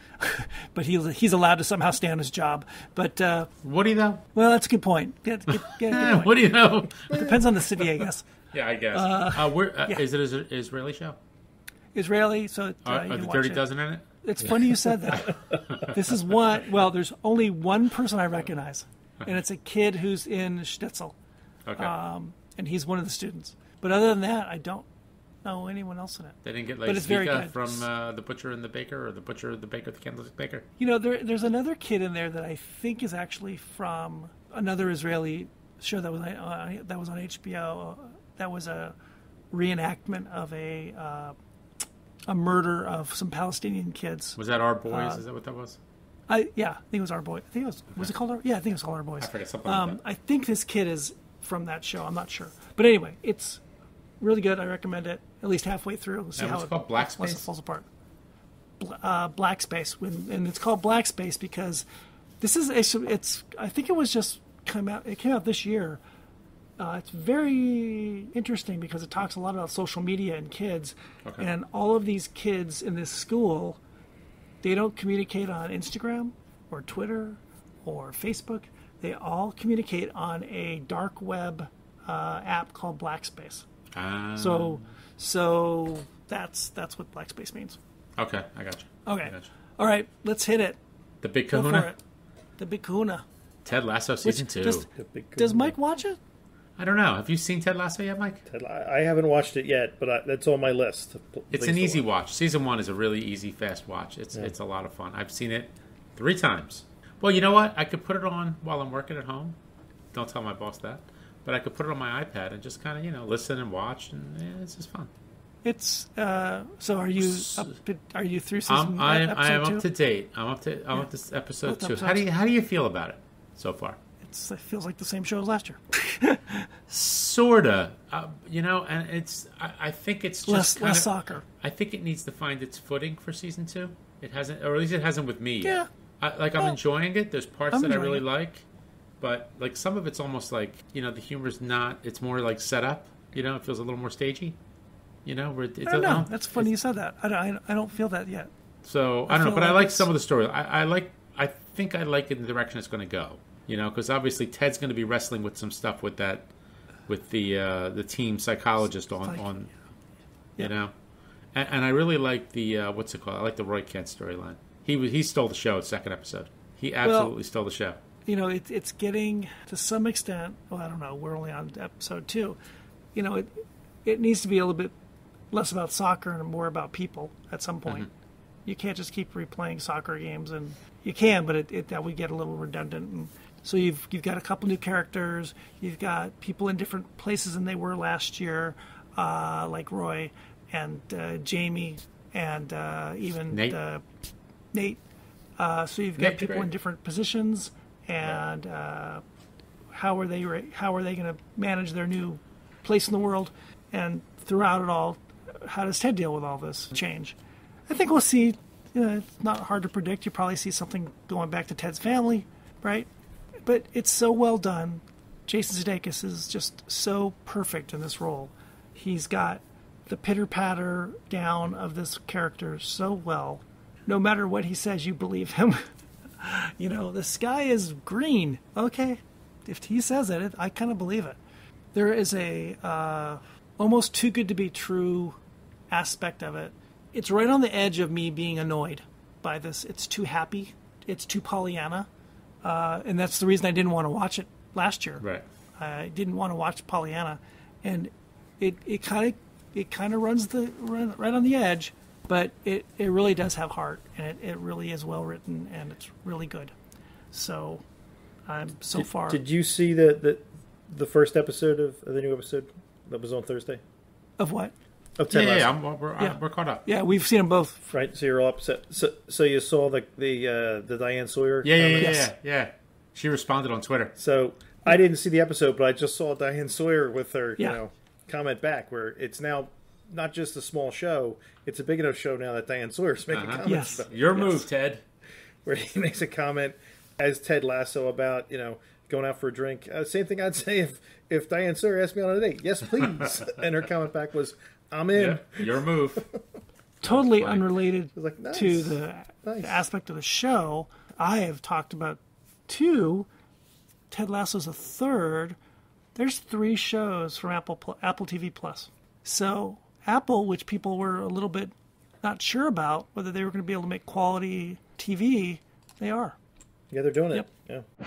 but he's allowed to somehow stay on his job. But what do you know? Well, that's a good point. Good point. What do you know? Depends on the city, I guess. Yeah, I guess. Is it an Israeli show? Israeli, so are the Dirty Dozen in it? It's funny you said that. This is one. Well, there's only one person I recognize, and it's a kid who's in Schnitzel. Okay. And he's one of the students. But other than that, I don't know anyone else in it. They didn't get like Zika from The Butcher and the Baker, or The Butcher, the Baker, the Candlestick Baker? There's another kid in there that I think is actually from another Israeli show that was on HBO. That was a reenactment of a murder of some Palestinian kids. Was that Our Boys? Is that what that was? I think it was Our Boys. I think it was. Okay. Was it called Our? Yeah, I think it was called Our Boys. I forget something like that. I think this kid is from that show. I'm not sure, but anyway, it's really good. I recommend it. At least halfway through. We'll see how it's called Black Space. It falls apart. Black Space, and it's called Black Space because this is it's. I think it was just come out. It came out this year. It's very interesting because it talks a lot about social media and kids, and all of these kids in this school, they don't communicate on Instagram or Twitter or Facebook. They all communicate on a dark web app called Black Space. So that's what Black Space means. Okay, I got you. Okay, all right, let's hit it. The Big Kahuna. Go for it. The Big Kahuna. Ted Lasso season 2. Does Mike watch it? I don't know. Have you seen Ted Lasso yet, Mike? I haven't watched it yet, but that's on my list. It's an easy watch. Season 1 is a really easy, fast watch. It's a lot of fun. I've seen it 3 times. Well, you know what? I could put it on while I'm working at home. Don't tell my boss that. But I could put it on my iPad and just kind of, listen and watch, and it's just fun. It's so. Are you through season? I am up to date. I'm up to episode 2. How do you feel about it so far? It feels like the same show as last year. Sorta, and it's. I think it's just less soccer. I think it needs to find its footing for season 2. It hasn't, or at least it hasn't with me. Yeah. Yet. I'm enjoying it. There's parts that I really like, but like some of it's almost like the humor's not. It's more like set up. It feels a little more stagey. Where I don't know. That's funny you said that. I don't feel that yet. So I don't know, but I like some of the story. I think I like it in the direction it's going to go. Because obviously Ted's going to be wrestling with some stuff with the team psychologist on. And I really like the what's it called? I like the Roy Kent storyline. He stole the show. Second episode. He absolutely stole the show. It's getting to some extent. Well, I don't know. We're only on episode 2. It needs to be a little bit less about soccer and more about people at some point. Mm-hmm. You can't just keep replaying soccer games, and you can, but that would get a little redundant. And so you've got a couple new characters. You've got people in different places than they were last year, like Roy and Jamie and even Nate. So you've got people in different positions, and how are they going to manage their new place in the world? And throughout it all, how does Ted deal with all this change? I think we'll see. It's not hard to predict. You probably see something going back to Ted's family, right? But it's so well done. Jason Sudeikis is just so perfect in this role. He's got the pitter-patter down of this character so well. No matter what he says, you believe him. The sky is green. Okay, if he says it, I kind of believe it. There is a almost too good to be true aspect of it. It's right on the edge of me being annoyed by this. It's too happy. It's too Pollyanna. And that's the reason I didn't want to watch it last year. Right. I didn't want to watch Pollyanna. And it kind of it kind of runs right on the edge, but it really does have heart, and it really is well written, and it's really good. So I'm far. Did you see the first episode of the new episode that was on Thursday? Of what? Of Ted Lasso. We're caught up. Yeah, we've seen them both. Right, so you're all upset. So you saw the Diane Sawyer? Yeah. She responded on Twitter. So I didn't see the episode, but I just saw Diane Sawyer with her, comment back, where it's now not just a small show; it's a big enough show now that Diane Sawyer's making comments. Yes. About Your move, Ted. Where he makes a comment as Ted Lasso about going out for a drink. Same thing I'd say if Diane Sawyer asked me on a date. Yes, please. And her comment back was, "I'm in." Yeah, your move. Totally unrelated nice. to the aspect of the show. I have talked about 2. Ted Lasso's a 3rd. There's 3 shows from Apple TV Plus. So Apple, which people were a little bit not sure about whether they were going to be able to make quality TV, they are. Yeah, they're doing it. Yep. Yeah.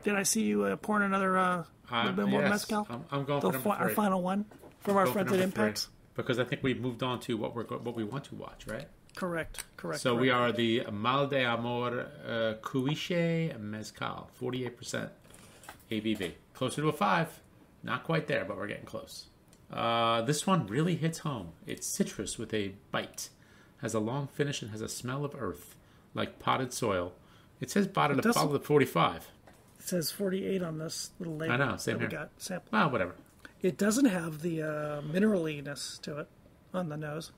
Did I see you pouring another little bit more mezcal? I'm going for number 3. Our final one from our friends at ImpEx. Because I think we've moved on to what we want to watch, right? Correct. So we are the Mal de Amor Cuishe Mezcal, 48% ABV. Closer to a 5. Not quite there, but we're getting close. This one really hits home. It's citrus with a bite. Has a long finish and has a smell of earth, like potted soil. It says bottled at 45. It says 48 on this little label. I know, same that here. We got sample. Well, whatever. It doesn't have the mineraliness to it on the nose.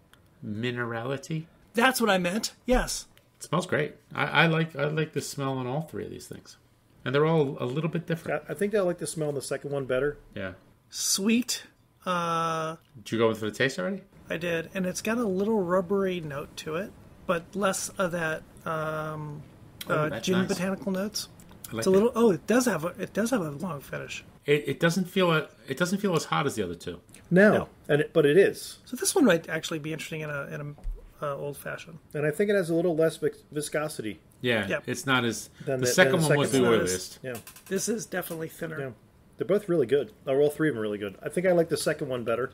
Minerality? That's what I meant. Yes. It smells great. I like the smell on all 3 of these things. And they're all a little bit different. I think I like the smell in the second one better. Yeah. Sweet. Did you go for the taste already? I did. And it's got a little rubbery note to it, but less of that gin nice. Botanical notes. I like it's a little. Oh, it does have a long finish. It doesn't feel as hot as the other 2. No. But it is. So this one might actually be interesting in a old fashioned. And I think it has a little less viscosity. Yeah, Yep. It's not as... Than the second one was the oiliest. Yeah. This is definitely thinner. Yeah. They're both really good. All 3 of them are really good. I think I like the second one better.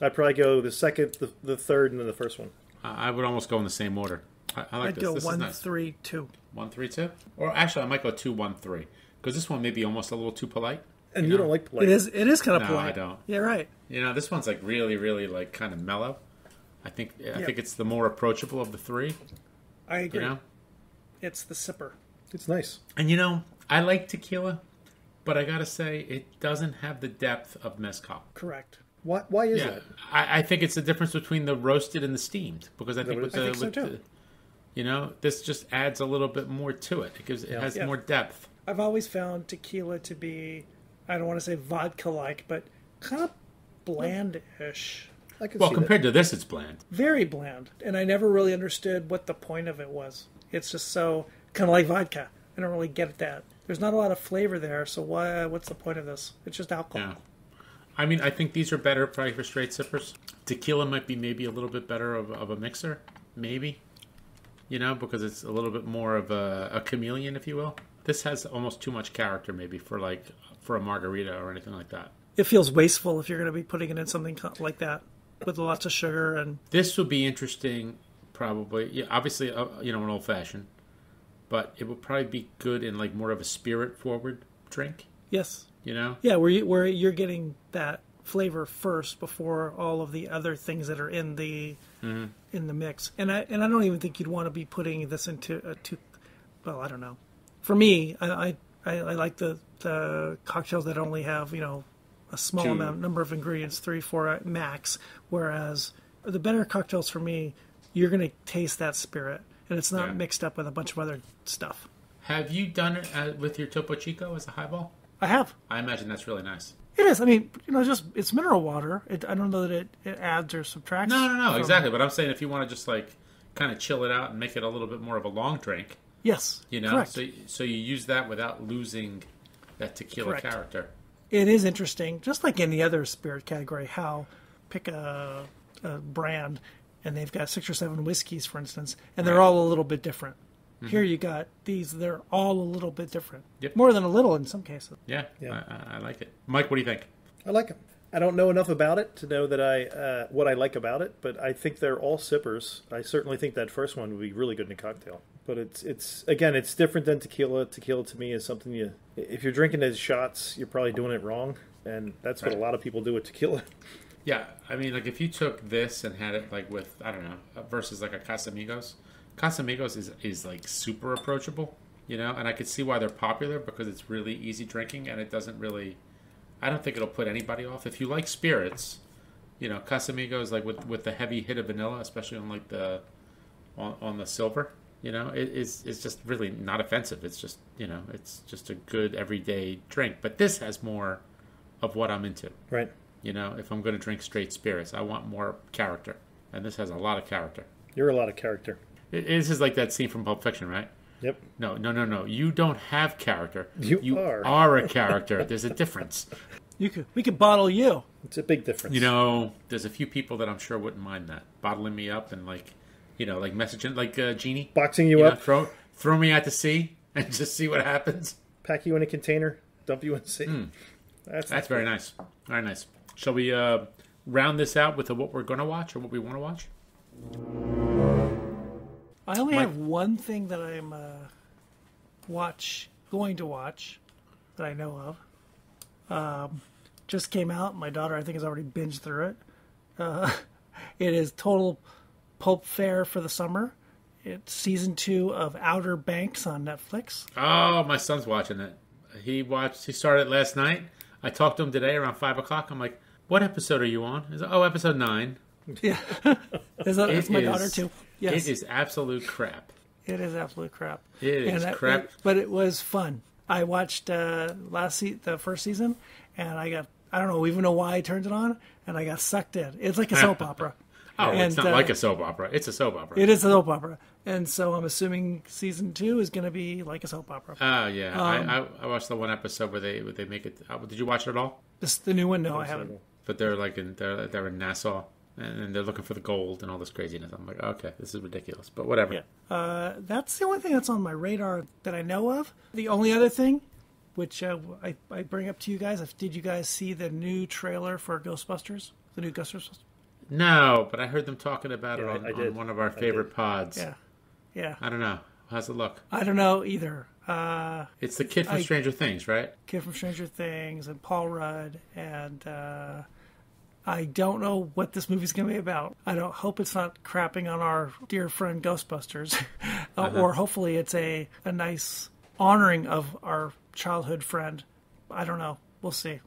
I'd probably go the second, the third, and then the first one. I would almost go in the same order. I like I'd this. go This 1, is nice. 3, 2. 1, 3, 2? Or actually, I might go 2, 1, 3. Because this one may be almost a little too polite. And you don't like polite. It is kind of No, polite. I don't. Yeah, right. This one's like really, really like kind of mellow. I think it's the more approachable of the 3. I agree. It's the sipper. It's nice. And I like tequila, but I gotta say it doesn't have the depth of mezcal. Correct. Why is that? I think it's the difference between the roasted and the steamed, because I think this just adds a little bit more to it. It has more depth. I've always found tequila to be, I don't want to say vodka-like, but kind of bland-ish. Well, compared to this, it's bland. Very bland. And I never really understood what the point of it was. It's just so, kind of like vodka. I don't really get that. There's not a lot of flavor there, so what's the point of this? It's just alcohol. Yeah. I mean, I think these are better probably for straight sippers. Tequila might be maybe a little bit better of a mixer, maybe. Because it's a little bit more of a chameleon, if you will. This has almost too much character, maybe, for a margarita or anything like that. It feels wasteful if you're going to be putting it in something like that with lots of sugar and. This would be interesting, probably. Yeah, obviously, an old fashioned, but it would probably be good in like more of a spirit forward drink. Yes. Yeah, where you're getting that flavor first before all of the other things that are in the mix. And I don't even think you'd want to be putting this into well, I don't know. For me, I like the cocktails that only have, a small number of ingredients, 3, 4 max, whereas the better cocktails for me, you're going to taste that spirit, and it's not mixed up with a bunch of other stuff. Have you done it with your Topo Chico as a highball? I have. I imagine that's really nice. It is. I mean, it's mineral water. I don't know that it adds or subtracts. No, exactly. But I'm saying if you want to just like kind of chill it out and make it a little bit more of a long drink. Yes. Correct. So you use that without losing that tequila character. It is interesting, just like any other spirit category, how pick a brand and they've got 6 or 7 whiskeys, for instance, and they're all a little bit different. Mm-hmm. Here you got these, they're all a little bit different. Yep. More than a little in some cases. Yeah. I like it. Mike, what do you think? I like them. I don't know enough about it to know that what I like about it, but I think they're all sippers. I certainly think that first one would be really good in a cocktail. But it's again, it's different than tequila. Tequila to me is something if you're drinking as shots, you're probably doing it wrong, and that's what a lot of people do with tequila. Yeah, I mean, like if you took this and had it like with, I don't know, versus like a Casamigos. Casamigos is like super approachable, you know, and I could see why they're popular because it's really easy drinking and it doesn't really, I don't think it'll put anybody off. If you like spirits, you know, Casamigos like with the heavy hit of vanilla, especially on like on the silver, you know, it's just really not offensive. It's just, you know, it's just a good everyday drink. But this has more of what I'm into. Right. You know, if I'm going to drink straight spirits, I want more character. And this has a lot of character. You're a lot of character. This is like that scene from Pulp Fiction, right? Yep. No. You don't have character. You are a character. There's a difference. We could bottle you. It's a big difference. You know, there's a few people that I'm sure wouldn't mind that. Bottling me up and like, you know, like messaging, like Genie. Boxing you up. Know, throw me out to sea and just see what happens. Pack you in a container, dump you in the sea. That's very nice. Very nice. Shall we round this out with what we're going to watch or what we want to watch? I only have one thing that I'm going to watch that I know of. Just came out. My daughter, I think, has already binged through it. It is total pulp fare for the summer. It's season 2 of Outer Banks on Netflix. Oh, my son's watching it. He started last night. I talked to him today around 5 o'clock. I'm like, what episode are you on? He's like, episode 9. Yeah. It's my daughter, too. Yes. It is absolute crap. It is absolute crap. It is crap. But it was fun. I watched the first season, and I don't even know why I turned it on, and I got sucked in. It's like a soap opera. It's not like a soap opera. It's a soap opera. It is a soap opera. And so I'm assuming season 2 is going to be like a soap opera. Oh, yeah. I watched the one episode where they make it. Did you watch it at all? The new one? No, I haven't. But they're like they're in Nassau, and they're looking for the gold and all this craziness. I'm like, okay, this is ridiculous. But whatever. Yeah. That's the only thing that's on my radar that I know of. The only other thing, which I bring up to you guys, did you guys see the new trailer for Ghostbusters? The new Ghostbusters? No, but I heard them talking about it on one of our favorite pods. Yeah. I don't know. How's it look? I don't know either. It's the kid from Stranger Things, right? Kid from Stranger Things and Paul Rudd, and I don't know what this movie's going to be about. I don't hope it's not crapping on our dear friend Ghostbusters, or hopefully it's a nice honoring of our childhood friend. I don't know. We'll see.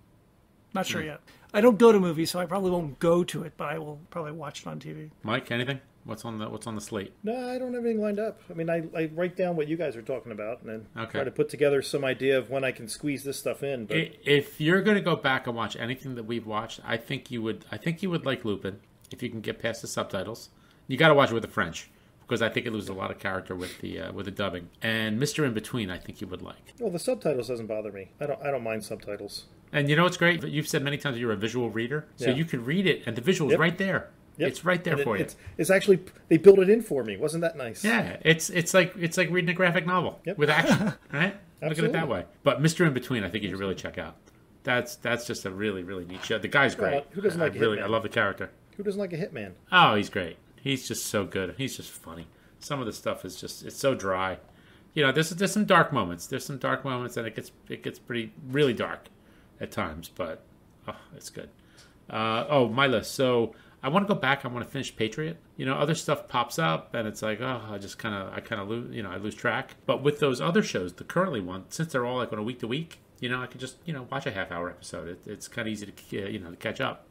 Not sure yet. I don't go to movies, so I probably won't go to it, but I will probably watch it on TV. Mike, anything? What's on the slate? No, I don't have anything lined up. I mean, I write down what you guys are talking about, and then try to put together some idea of when I can squeeze this stuff in. But if you're going to go back and watch anything that we've watched, I think you would like Lupin if you can get past the subtitles. You got to watch it with the French because I think it loses a lot of character with the dubbing. And Mr. Inbetween, I think you would like. Well, the subtitles doesn't bother me. I don't mind subtitles. And you know what's great? You've said many times you're a visual reader, so you can read it, and the visual is right there. Yep. It's right there for you. It's actually, they built it in for me. Wasn't that nice? Yeah, it's like reading a graphic novel with action, right? Look at it that way. But Mr. Inbetween, I think you should really check out. That's just a really, really neat show. The guy's great. Who doesn't like a hitman? I love the character. Who doesn't like a hitman? Oh, he's great. He's just so good. He's just funny. Some of the stuff is it's so dry. You know, there's some dark moments. There's some dark moments, and it gets pretty really dark at times. But it's good. My list. So I want to go back. I want to finish Patriot. You know, other stuff pops up, and it's like, I kind of lose. You know, I lose track. But with those other shows, the currently one, since they're all like on a week to week, you know, I could just watch a half-hour episode. It's kind of easy to to catch up.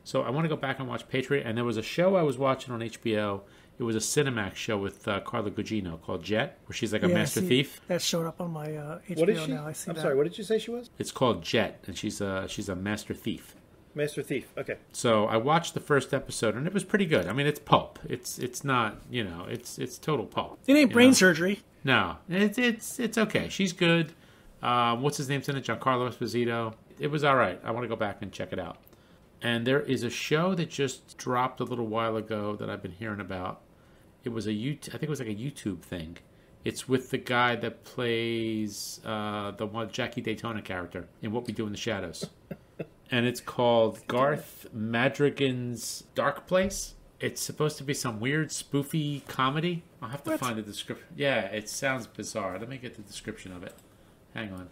So I want to go back and watch Patriot. And there was a show I was watching on HBO. It was a Cinemax show with Carla Gugino called Jett, where she's like a master thief. That showed up on my HBO what is she? now. I see I'm that. sorry, what did you say she was? It's called Jett, and she's a master thief. Master thief. Okay. So I watched the first episode, and it was pretty good. I mean, it's pulp. It's not, it's total pulp. It ain't brain surgery. No, it's okay. She's good. What's his name's in it? Giancarlo Esposito. It was all right. I want to go back and check it out. And there is a show that just dropped a little while ago that I've been hearing about. It was I think it was like a YouTube thing. It's with the guy that plays the one Jackie Daytona character in What We Do in the Shadows. and it's called Garth Madrigan's Darkplace. It's supposed to be some weird, spoofy comedy. I'll have to find the description. Yeah, it sounds bizarre. Let me get the description of it. Hang on.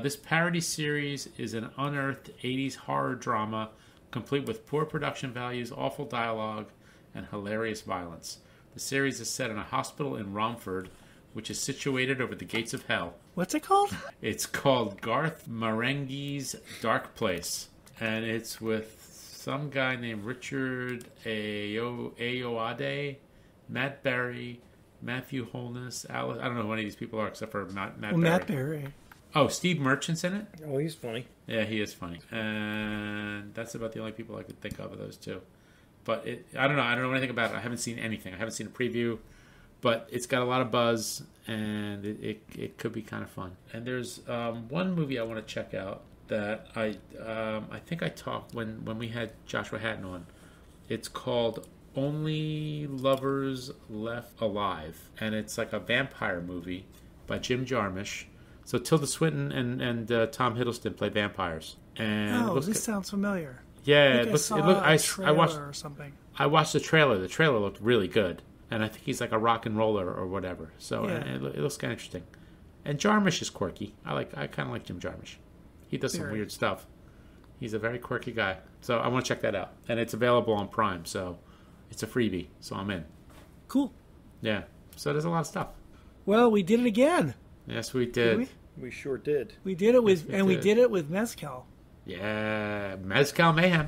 This parody series is an unearthed 80s horror drama complete with poor production values, awful dialogue, and hilarious violence. The series is set in a hospital in Romford, which is situated over the gates of hell. What's it called? It's called Garth Marenghi's Darkplace, and it's with some guy named Richard Ayoade, Matt Berry, Matthew Holness, Alice. I don't know who any of these people are except for Matt Berry. Matt Berry. Oh, Steve Merchant's in it? Oh, he's funny. Yeah, he is funny. And that's about the only people I could think of those two. But I don't know. I don't know anything about it. I haven't seen anything. I haven't seen a preview. But it's got a lot of buzz, and it could be kind of fun. And there's one movie I want to check out that I think I talked when we had Joshua Hatton on. It's called Only Lovers Left Alive, and it's like a vampire movie by Jim Jarmusch. So Tilda Swinton and Tom Hiddleston play vampires. And this sounds familiar. Yeah, I watched or something. I watched the trailer. The trailer looked really good, and I think he's like a rock and roller or whatever. So it looks kind of interesting. And Jarmusch is quirky. I kind of like Jim Jarmusch. He does some weird stuff. He's a very quirky guy. So I want to check that out, and it's available on Prime. So it's a freebie. So I'm in. Cool. Yeah. So there's a lot of stuff. Well, we did it again. Yes, we did. We sure did. We did it with, we did it with Mezcal. Yeah, Mezcal Mayhem.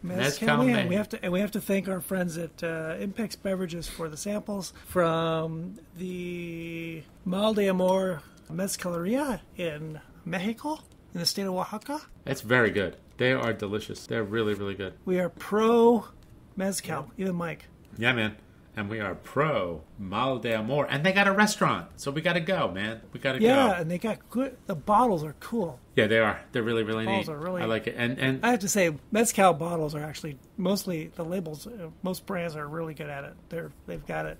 Mezcal Mayhem. We have to thank our friends at ImpEx Beverages for the samples from the Mal de Amor Mezcaleria in Mexico, in the state of Oaxaca. It's very good. They are delicious. They're really, really good. We are pro Mezcal, even Mike. Yeah, man. And we are pro Mal de Amor. And they got a restaurant. So we got to go, man. We got to go. Yeah, and they got good. The bottles are cool. Yeah, they are. They're really, really neat. Bottles are really, I like it. And I have to say, Mezcal bottles are actually, mostly the labels, most brands are really good at it. They've got it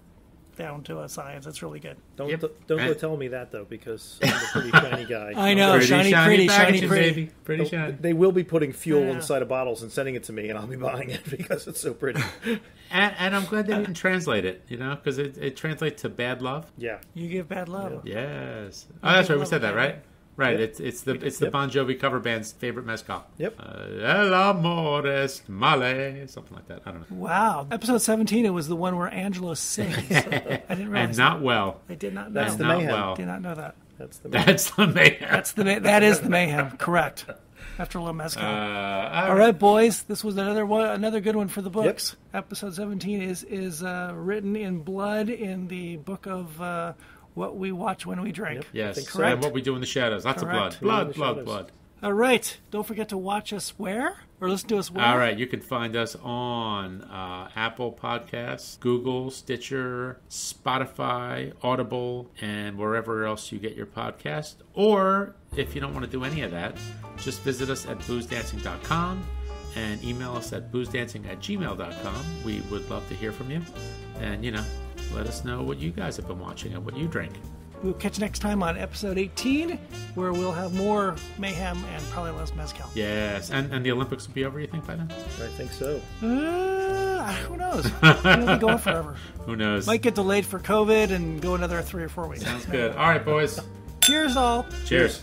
down to a science. It's really good. Don't go tell me that, though, because I'm a pretty shiny guy. I know. Shiny, pretty. Baby. Pretty shiny. They will be putting fuel inside of bottles and sending it to me, and I'll be buying it because it's so pretty. And I'm glad they didn't translate it, because it translates to bad love. Yeah. You give bad love. Yeah. Yes. Oh, that's right. We said that, right? Right. Yep. It's the Bon Jovi cover band's favorite mezcal. Yep. El amor es male. Something like that. I don't know. Wow. Episode 17, it was the one where Angelo sings. I didn't realize and not well. I did not know. That's the mayhem. Well. I did not know that. That's the mayhem. That is the mayhem. Correct. After a little mezcal. All right, boys. This was another good one for the books. Yep. Episode 17 is written in blood in the book of what we watch when we drink. Yep. Yes. Correct. And what we do in the shadows. Lots of blood. Blood. All right. Don't forget to watch us where? Or listen to us where? All right. You can find us on Apple Podcasts, Google, Stitcher, Spotify, Audible, and wherever else you get your podcast. Or if you don't want to do any of that, just visit us at boozedancing.com and email us at boozedancing@gmail.com. We would love to hear from you. And, let us know what you guys have been watching and what you drink. We'll catch you next time on episode 18, where we'll have more mayhem and probably less mezcal. Yes, and the Olympics will be over, you think, by then? I think so. Who knows? It'll go on forever. Who knows? Might get delayed for COVID and go another 3 or 4 weeks. Sounds good. All right, boys. Cheers, all. Cheers.